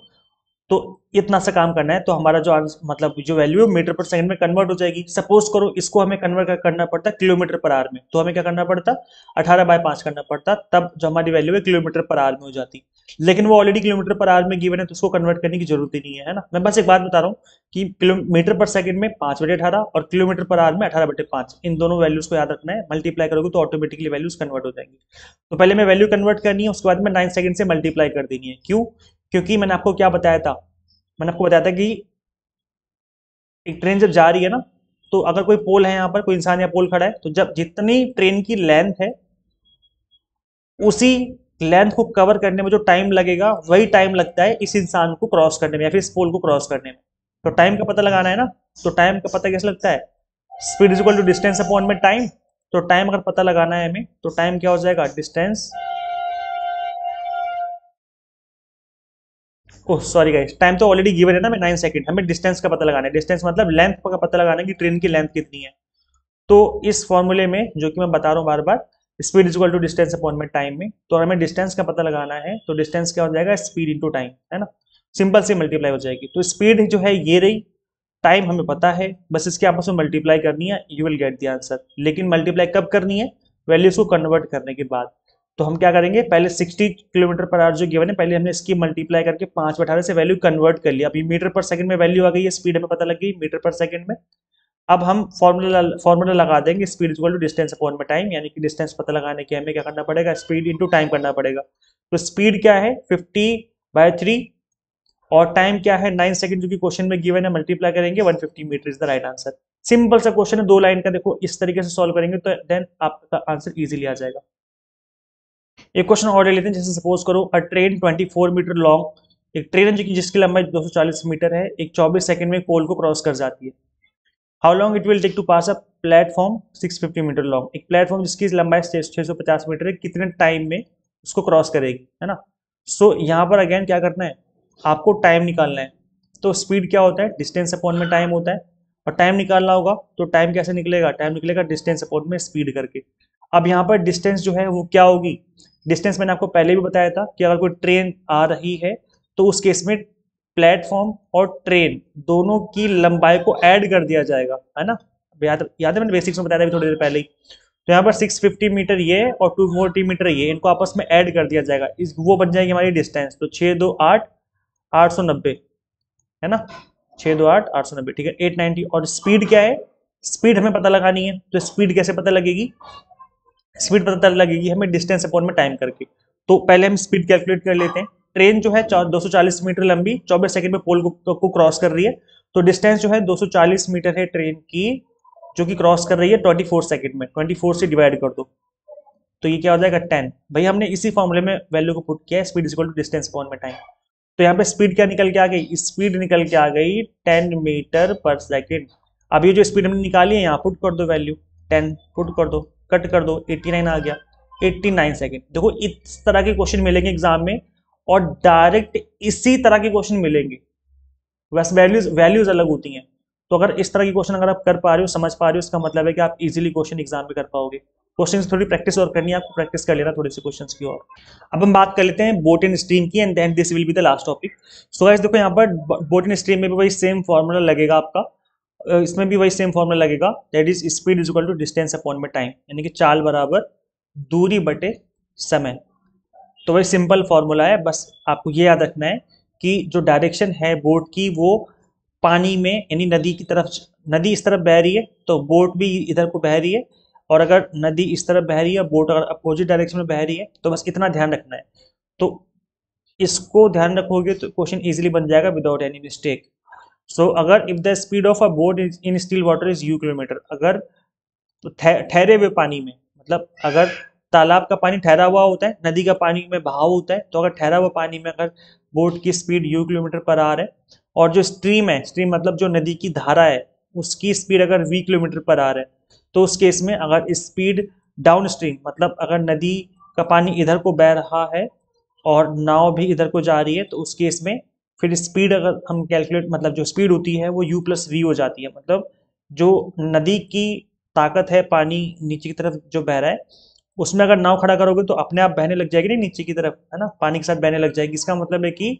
Speaker 1: तो इतना सा काम करना है, तो हमारा जो मतलब जो वैल्यू है मीटर पर सेकंड में कन्वर्ट हो जाएगी। सपोज करो इसको हमें कन्वर्ट करना पड़ता किलोमीटर पर आवर में, तो हमें क्या करना पड़ता, 18/5 करना पड़ता, तब जो हमारी वैल्यू है किलोमीटर पर आवर में हो जाती। लेकिन वो ऑलरेडी किलोमीटर पर आवर में गिवन है, तो उसको कन्वर्ट करने की जरूरत ही नहीं है ना। मैं बस एक बात बता रहा हूँ कि किलोमीटर पर सेकंड में 5/18 और किलोमीटर पर आवर में 18/5, इन दोनों वैल्यूज को याद रखना है। मल्टीप्लाई करोगे तो ऑटोमेटिकली वैल्यूज कन्वर्ट हो जाएंगी। तो पहले मैं वैल्यू कन्वर्ट करनी है, उसके बाद में 9 सेकंड से मल्टीप्लाई कर देनी है। क्यों, क्योंकि मैंने आपको क्या बताया था, मैंने आपको बताया था कि एक ट्रेन जब जा रही है ना, तो अगर कोई पोल है, यहाँ पर कोई इंसान या पोल खड़ा है, तो जब जितनी ट्रेन की लेंथ है उसी लेंथ को कवर करने में जो टाइम लगेगा वही टाइम लगता है इस इंसान को क्रॉस करने में या फिर इस पोल को क्रॉस करने में। तो टाइम का पता लगाना है ना, तो टाइम का पता कैसे लगता है, speed is equal to distance upon में टाइम। तो टाइम अगर पता लगाना है हमें, तो टाइम क्या हो जाएगा, distance, oh sorry guys, time तो ऑलरेडी गिवन है ना, मैं 9 सेकंड, हमें डिस्टेंस का पता लगाना है। डिस्टेंस मतलब लेंथ का पता लगाना है कि ट्रेन की लेंथ कितनी है। तो इस फॉर्मूले में जो कि मैं बता रहा हूँ बार बार, speed is equal to distance upon में टाइम में, तो हमें डिस्टेंस का पता लगाना है, तो डिस्टेंस क्या हो जाएगा, स्पीड इंटू टाइम, है ना। सिंपल से मल्टीप्लाई हो जाएगी। तो स्पीड जो है ये रही, टाइम हमें पता है, बस इसके आपस में मल्टीप्लाई करनी है, you will get the answer. लेकिन मल्टीप्लाई कब करनी है, वैल्यूज को कन्वर्ट करने के बाद। तो हम क्या करेंगे, पहले 60 किलोमीटर पर आवर जो गिवन है, पहले हमने इसकी मल्टीप्लाई करके 5/18 से वैल्यू कन्वर्ट कर लिया। अभी मीटर पर सेकंड में वैल्यू आ गई है, स्पीड हमें पता लग गई मीटर पर सेकंड में। अब हम फॉर्मूला लगा देंगे, speed equal to distance upon में टाइम, यानी कि डिस्टेंस पता लगाने के हमें क्या करना पड़ेगा, स्पीड इंटू टाइम करना पड़ेगा। तो स्पीड क्या है 50/3 और टाइम क्या है 9 सेकंड, जो कि क्वेश्चन में गिवन है, मल्टीप्लाई करेंगे 150 metre is the right answer. Simple सा क्वेश्चन है, 2 लाइन का, देखो इस तरीके से सॉल्व करेंगे तो देन आपका आंसर इजीली आ जाएगा। एक क्वेश्चन और ले लेते हैं, जैसे सपोज करो अ ट्रेन 24 मीटर लॉन्ग, एक ट्रेन है जो कि जिसकी लंबाई 240 मीटर है, एक 24 सेकंड में पोल को क्रॉस कर जाती है। How long it will take to pass a platform 650 metre long, एक प्लेटफॉर्म जिसकी लंबाई 650 मीटर है, कितने टाइम में उसको क्रॉस करेगी, है ना। सो यहाँ पर अगेन क्या करना है, आपको टाइम निकालना है। तो स्पीड क्या होता है, डिस्टेंस अपॉन में टाइम होता है, और टाइम निकालना होगा तो टाइम कैसे निकलेगा, टाइम निकलेगा डिस्टेंस अपॉन में स्पीड करके। अब यहाँ पर डिस्टेंस जो है वो क्या होगी, डिस्टेंस मैंने आपको पहले भी बताया था कि अगर कोई ट्रेन आ रही है तो उस केस में प्लेटफॉर्म और ट्रेन दोनों की लंबाई को ऐड कर दिया जाएगा, है ना। याद है मैंने बेसिक्स में बताया था थोड़ी देर पहले ही। तो यहाँ पर 650 मीटर ये और 240 मीटर ये, इनको आपस में ऐड कर दिया जाएगा, इस वो बन जाएगी हमारी डिस्टेंस। तो 6 2 8 890, है ना, 6 2 8 890, ठीक है 890। और स्पीड क्या है, स्पीड हमें पता लगानी है, तो स्पीड कैसे पता लगेगी, स्पीड पता लगेगी हमें डिस्टेंस अपॉन में टाइम करके। तो पहले हम स्पीड कैलकुलेट कर लेते हैं। ट्रेन जो है 240 मीटर लंबी 24 सेकंड में पोल को क्रॉस कर रही है, तो डिस्टेंस जो है 240 मीटर है ट्रेन की, जो कि क्रॉस कर रही है 24 सेकंड में, 24 से डिवाइड कर दो, तो ये क्या हो जाएगा 10। भाई हमने इसी फॉर्मूले में वैल्यू को पुट किया है, speed equal to distance upon में टाइम। तो यहाँ पे स्पीड क्या निकल के आ गई, स्पीड निकल के आ गई 10 मीटर पर सेकेंड। अब ये जो स्पीड हमने निकाली है यहाँ पुट कर दो वैल्यू, 10 पुट कर दो, कट कर दो, 89 आ गया, 89 सेकेंड। देखो इस तरह के क्वेश्चन मिलेंगे एग्जाम में, और डायरेक्ट इसी तरह के क्वेश्चन मिलेंगे, बस वैल्यूज वैल्यूज अलग होती हैं। तो अगर इस तरह की क्वेश्चन अगर आप कर पा रहे हो, समझ पा रहे हो, इसका मतलब है कि आप इजीली क्वेश्चन एग्जाम में कर पाओगे। क्वेश्चन की थोड़ी प्रैक्टिस और करनी है आपको, प्रैक्टिस कर लेना थोड़ी सी क्वेश्चंस की और। अब हम बात कर लेते हैं बोट एंड स्ट्रीम की, and then this will be the last topic. So guys देखो यहाँ पर बोट एंड स्ट्रीम में भी वही सेम फॉर्मूला लगेगा आपका, इसमें भी वही सेम फॉर्मूला लगेगा, that is speed is equal to distance upon में टाइम, यानी कि चाल बराबर दूरी बटे समय। तो वही सिंपल फॉर्मूला है, बस आपको ये याद रखना है कि जो डायरेक्शन है बोट की वो पानी में यानी नदी की तरफ, नदी इस तरफ बह रही है तो बोट भी इधर को बह रही है, और अगर नदी इस तरफ बह रही है बोट अगर अपोजिट डायरेक्शन में बह रही है, तो बस इतना ध्यान रखना है। तो इसको ध्यान रखोगे तो क्वेश्चन इजीली बन जाएगा विदाउट एनी मिस्टेक। सो अगर if the speed of a boat in still water is U kilometre, अगर ठहरे हुए पानी में, मतलब अगर तालाब का पानी ठहरा हुआ होता है, नदी का पानी में बहाव होता है, तो अगर ठहरा हुआ पानी में अगर बोट की speed you kilometre per our है, और जो स्ट्रीम है, स्ट्रीम मतलब जो नदी की धारा है, उसकी स्पीड अगर वी किलोमीटर पर आवर है, तो उस केस में अगर स्पीड डाउन स्ट्रीम मतलब अगर नदी का पानी इधर को बह रहा है और नाव भी इधर को जा रही है, तो उस केस में फिर स्पीड अगर हम कैलकुलेट, मतलब जो स्पीड होती है वो यू प्लस वी हो जाती है। मतलब जो नदी की ताकत है, पानी नीचे की तरफ जो बह रहा है, उसमें अगर नाव खड़ा करोगे तो अपने आप बहने लग जाएगी, नहीं नीचे की तरफ, है ना, पानी के साथ बहने लग जाएगी। इसका मतलब है कि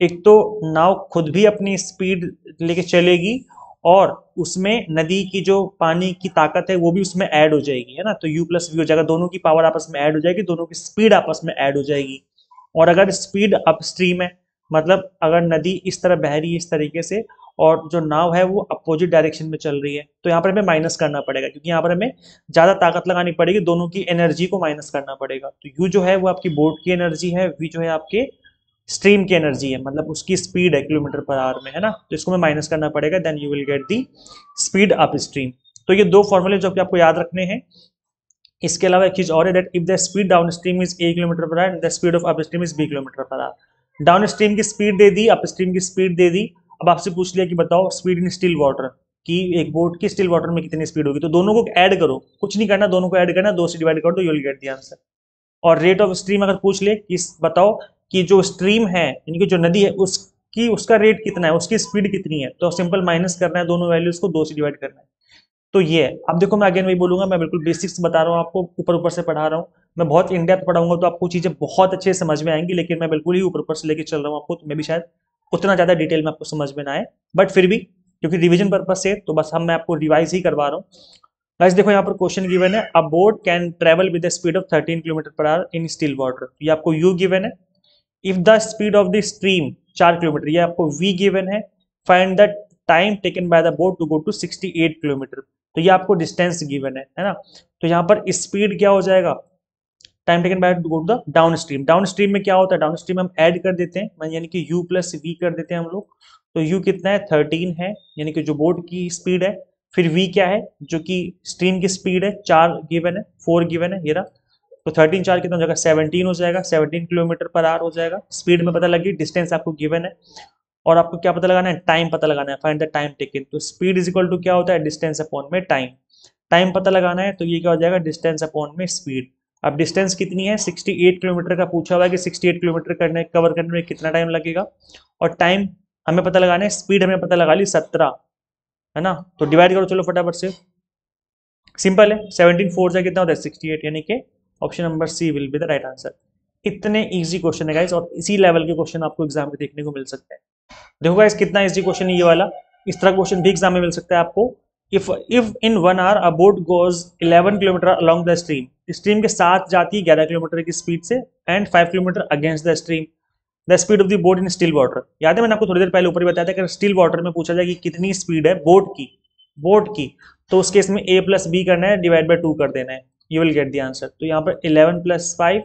Speaker 1: एक तो नाव खुद भी अपनी स्पीड लेके चलेगी, और उसमें नदी की जो पानी की ताकत है वो भी उसमें ऐड हो जाएगी, है ना। तो यू प्लस वी हो जाएगा, दोनों की पावर आपस में ऐड हो जाएगी, दोनों की स्पीड आपस में ऐड हो जाएगी। और अगर स्पीड अपस्ट्रीम है, मतलब अगर नदी इस तरह बह रही है इस तरीके से, और जो नाव है वो अपोजिट डायरेक्शन में चल रही है, तो यहाँ पर हमें माइनस करना पड़ेगा, क्योंकि यहाँ पर हमें ज्यादा ताकत लगानी पड़ेगी, दोनों की एनर्जी को माइनस करना पड़ेगा। तो यू जो है वो आपकी बोट की एनर्जी है, वी जो है आपके स्ट्रीम की एनर्जी है, मतलब उसकी स्पीड है किलोमीटर पर आवर में, है ना। तो इसको हमें माइनस करना पड़ेगा, then you will get the speed upstream. तो ये दो फॉर्मूले जो कि आपको याद रखने हैं। इसके अलावा एक चीज और है, that if the speed downstream is A kilometre per hour, the speed of upstream is B kilometre per hour. Downstream की स्पीड दे दी, अप स्ट्रीम की स्पीड दे दी। अब आपसे पूछ लिया कि बताओ स्पीड इन स्टिल वाटर की, एक बोट की स्टिल वाटर में कितनी स्पीड होगी, तो दोनों को ऐड करो, कुछ नहीं करना, दोनों को ऐड करना, दो से डिवाइड कर दो, you will get the answer. और रेट ऑफ स्ट्रीम अगर पूछ ले कि बताओ कि जो स्ट्रीम है यानी कि जो नदी है उसकी, उसका रेट कितना है, उसकी स्पीड कितनी है, तो सिंपल माइनस करना है दोनों वैल्यूज को, दो से डिवाइड करना है। तो ये है। अब देखो मैं अगेन वही बोलूंगा, मैं बिल्कुल बेसिक्स बता रहा हूँ आपको, ऊपर ऊपर से पढ़ा रहा हूँ। मैं बहुत इन डेप्थ पढ़ाऊंगा तो आपको चीजें बहुत अच्छे से समझ में आएंगी, लेकिन मैं बिल्कुल ही ऊपर ऊपर से लेके चल रहा हूँ आपको, तो मैं भी शायद उतना ज्यादा डिटेल में आपको समझ में ना आए, बट फिर भी क्योंकि रिविजन पर्पज से तो बस मैं आपको रिवाइज ही करवा रहा हूँ। गाइस देखो यहाँ पर क्वेश्चन गिवन है, a boat can travel with the speed of 13 kilometre per hour in still water, ये आपको यू गिवन है। If the speed of the stream 4 kilometre, ये आपको वी गिवन है। Find the time taken by the boat to go to 68 kilometre, तो ये आपको distance given है ना। तो यहाँ पर स्पीड क्या हो जाएगा, time taken by to go to the downstream. Downstream में क्या होता है, डाउन स्ट्रीम हम ऐड कर देते हैं, यानी कि यू प्लस वी कर देते हैं हम लोग। तो यू कितना है, 13 है, यानी कि जो बोट की स्पीड है। फिर वी क्या है, जो कि स्ट्रीम की स्पीड है, 4 गिवन है, 4 गिवन है ये रहा। तो 13 4 कितना हो जाएगा, 17 हो जाएगा, 17 किलोमीटर पर आवर हो जाएगा। स्पीड में पता लगी, डिस्टेंस आपको गिवन है, और आपको क्या पता लगाना है, टाइम पता लगाना है, फाइंड द टाइम टेकन। तो स्पीड इज इक्वल टू क्या होता है, डिस्टेंस अपॉन में टाइम। टाइम पता लगाना है तो ये क्या हो जाएगा, डिस्टेंस अपॉन में स्पीड। अब डिस्टेंस कितनी है, 68 किलोमीटर का पूछा हुआ है कि 68 किलोमीटर कवर करने में कितना टाइम लगेगा, और टाइम हमें पता लगाना है, स्पीड हमें पता लगा ली 17, है ना। तो डिवाइड करो चलो फटाफट से, सिंपल है, 17 4 से कितना होता है 68, यानी कि option number C will be the right answer. इतने इजी क्वेश्चन है गाइस, और इसी लेवल के क्वेश्चन आपको एग्जाम में देखने को मिल सकते हैं। देखो गाइस कितना इजी क्वेश्चन है ये वाला, इस तरह क्वेश्चन भी एग्जाम में मिल सकता है आपको। If in 1 hour a boat goes 11 kilometre along the stream, stream के साथ जाती है 11 किलोमीटर की स्पीड से, and 5 kilometre against the stream, the speed of the boat in still water. याद है मैंने आपको थोड़ी देर पहले ऊपर ही बताया था कि स्टिल वाटर में पूछा जाए कि कितनी स्पीड है बोट की, तो उस केस में a प्लस बी करना है, डिवाइड बाय 2 कर देना है, you will get the answer. तो यहाँ पर 11 प्लस 5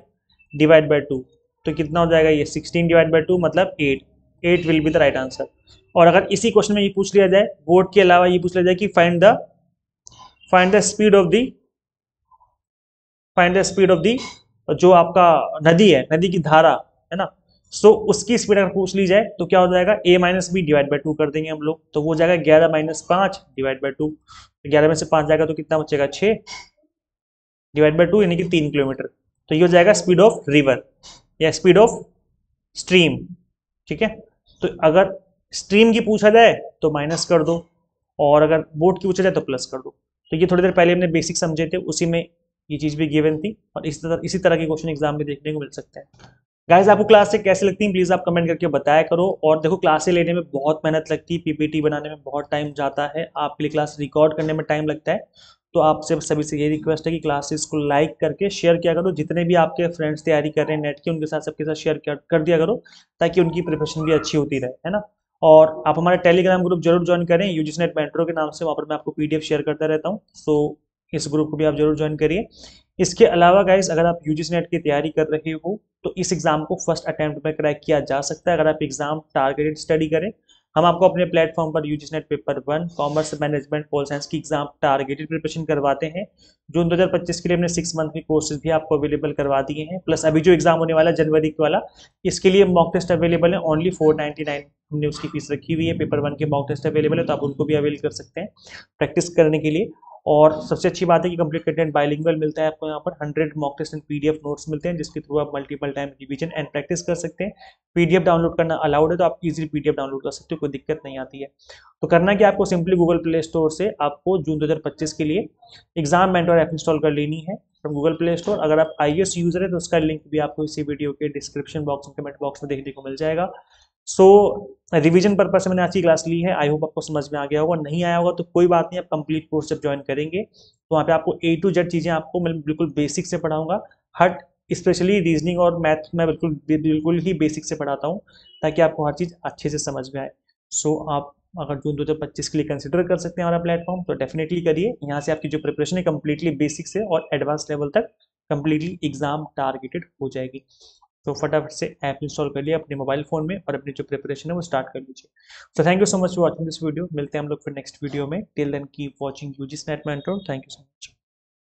Speaker 1: डिवाइड बाय 2, तो कितना हो जाएगा ये 16 डिवाइड बाय 2 मतलब 8 will be the right answer. और अगर इसी क्वेश्चन में ये पूछ लिया जाए, बोट के अलावा ये पूछ लिया जाए कि find the speed of the जो आपका नदी है, नदी की धारा, है ना, सो उसकी स्पीड अगर पूछ ली जाए तो क्या हो जाएगा, a minus B divide by 2 कर देंगे हम लोग, तो वो हो जाएगा 11 माइनस 5 डिवाइड बाई 2। 11 में से 5 जाएगा तो कितना बचेगा 6 डिवाइड बाई 2, यानी कि 3 किलोमीटर। तो ये हो जाएगा स्पीड ऑफ रिवर या स्पीड ऑफ स्ट्रीम, ठीक है। तो अगर स्ट्रीम की पूछा जाए तो माइनस कर दो, और अगर बोट की पूछा जाए तो प्लस कर दो। तो ये थोड़ी देर पहले हमने बेसिक समझे थे, उसी में ये चीज भी गिवन थी, और इसी तरह के क्वेश्चन एग्जाम में देखने को मिल सकते हैं। गाइस आपको क्लास से कैसे लगती है प्लीज आप कमेंट करके बताया करो। और देखो क्लासें लेने में बहुत मेहनत लगती है, पीपीटी बनाने में बहुत टाइम जाता है, आपके लिए क्लास रिकॉर्ड करने में टाइम लगता है, तो आपसे सभी से ये रिक्वेस्ट है कि क्लासेस को लाइक करके शेयर किया करो, जितने भी आपके फ्रेंड्स तैयारी कर रहे हैं नेट की उनके साथ सबके साथ शेयर कर दिया करो, ताकि उनकी प्रिपरेशन भी अच्छी होती रहे, है ना। और आप हमारे टेलीग्राम ग्रुप जरूर ज्वाइन करें, यूजीसी नेट मेंटरो के नाम से, वहाँ पर मैं आपको पीडीएफ शेयर करता रहता हूँ, तो इस ग्रुप को भी आप जरूर ज्वाइन करिए। इसके अलावा गाइस, अगर आप यूजीसी नेट की तैयारी कर रहे हो तो इस एग्जाम को फर्स्ट अटेम्प्ट में क्रैक किया जा सकता है, अगर आप एग्जाम टारगेटेड स्टडी करें। हम आपको अपने प्लेटफॉर्म पर UGC net paper 1 commerce management pol science की एग्जाम टारगेटेड प्रिपरेशन करवाते हैं। जून 2025 के लिए हमने 6 मंथ के कोर्सेज भी आपको अवेलेबल करवा दिए हैं, प्लस अभी जो एग्जाम होने वाला है जनवरी वाला, इसके लिए मॉक टेस्ट अवेलेबल है, ओनली 499 हमने उसकी फीस रखी हुई है। पेपर 1 के मॉक टेस्ट अवेलेबल है, तो आप उनको भी अवेल कर सकते हैं प्रैक्टिस करने के लिए। और सबसे अच्छी बात है कि कंप्लीट कंटेंट बाइलिंगुअल मिलता है आपको यहाँ पर, 100 mock test and PDF notes मिलते हैं, जिसके थ्रू आप multiple time revision and practice कर सकते हैं। पीडीएफ डाउनलोड करना अलाउड है, तो आप इजीली पीडीएफ डाउनलोड कर सकते हो, कोई दिक्कत नहीं आती है। तो करना कि आपको सिंपली गूगल प्ले स्टोर से आपको जून 2025 के लिए एग्जाम मेंटर ऐप इंस्टॉल कर लेनी है फ्रॉम गूगल प्ले स्टोर। अगर आप iOS यूजर है तो उसका लिंक भी आपको इसी वीडियो के डिस्क्रिप्शन बॉक्स में, कमेंट बॉक्स में देखने को मिल जाएगा। सो रिवीजन पर्पज से मैंने आज की क्लास ली है, आई होप आपको समझ में आ गया होगा। नहीं आया होगा तो कोई बात नहीं, आप कंप्लीट कोर्स जब ज्वाइन करेंगे तो वहाँ पे आपको A to Z चीज़ें आपको मैं बिल्कुल बेसिक से पढ़ाऊंगा। हट स्पेशली रीजनिंग और मैथ में बिल्कुल ही बेसिक से पढ़ाता हूँ, ताकि आपको हर चीज़ अच्छे से समझ में आए। सो आप अगर जून 2025 के लिए कंसिडर कर सकते हैं हमारा प्लेटफॉर्म, तो डेफिनेटली करिए। यहाँ से आपकी जो प्रिपरेशन है कंप्लीटली बेसिक से और एडवांस लेवल तक कंप्लीटली एग्जाम टारगेटेड हो जाएगी। तो फटाफट से ऐप इंस्टॉल कर लिए अपने मोबाइल फोन में और अपनी जो प्रिपरेशन है वो स्टार्ट कर लीजिए। So thank you so much for watching this video. मिलते हैं हम लोग फिर नेक्स्ट वीडियो में। Till then keep watching UGC NET mentor. Thank you so much.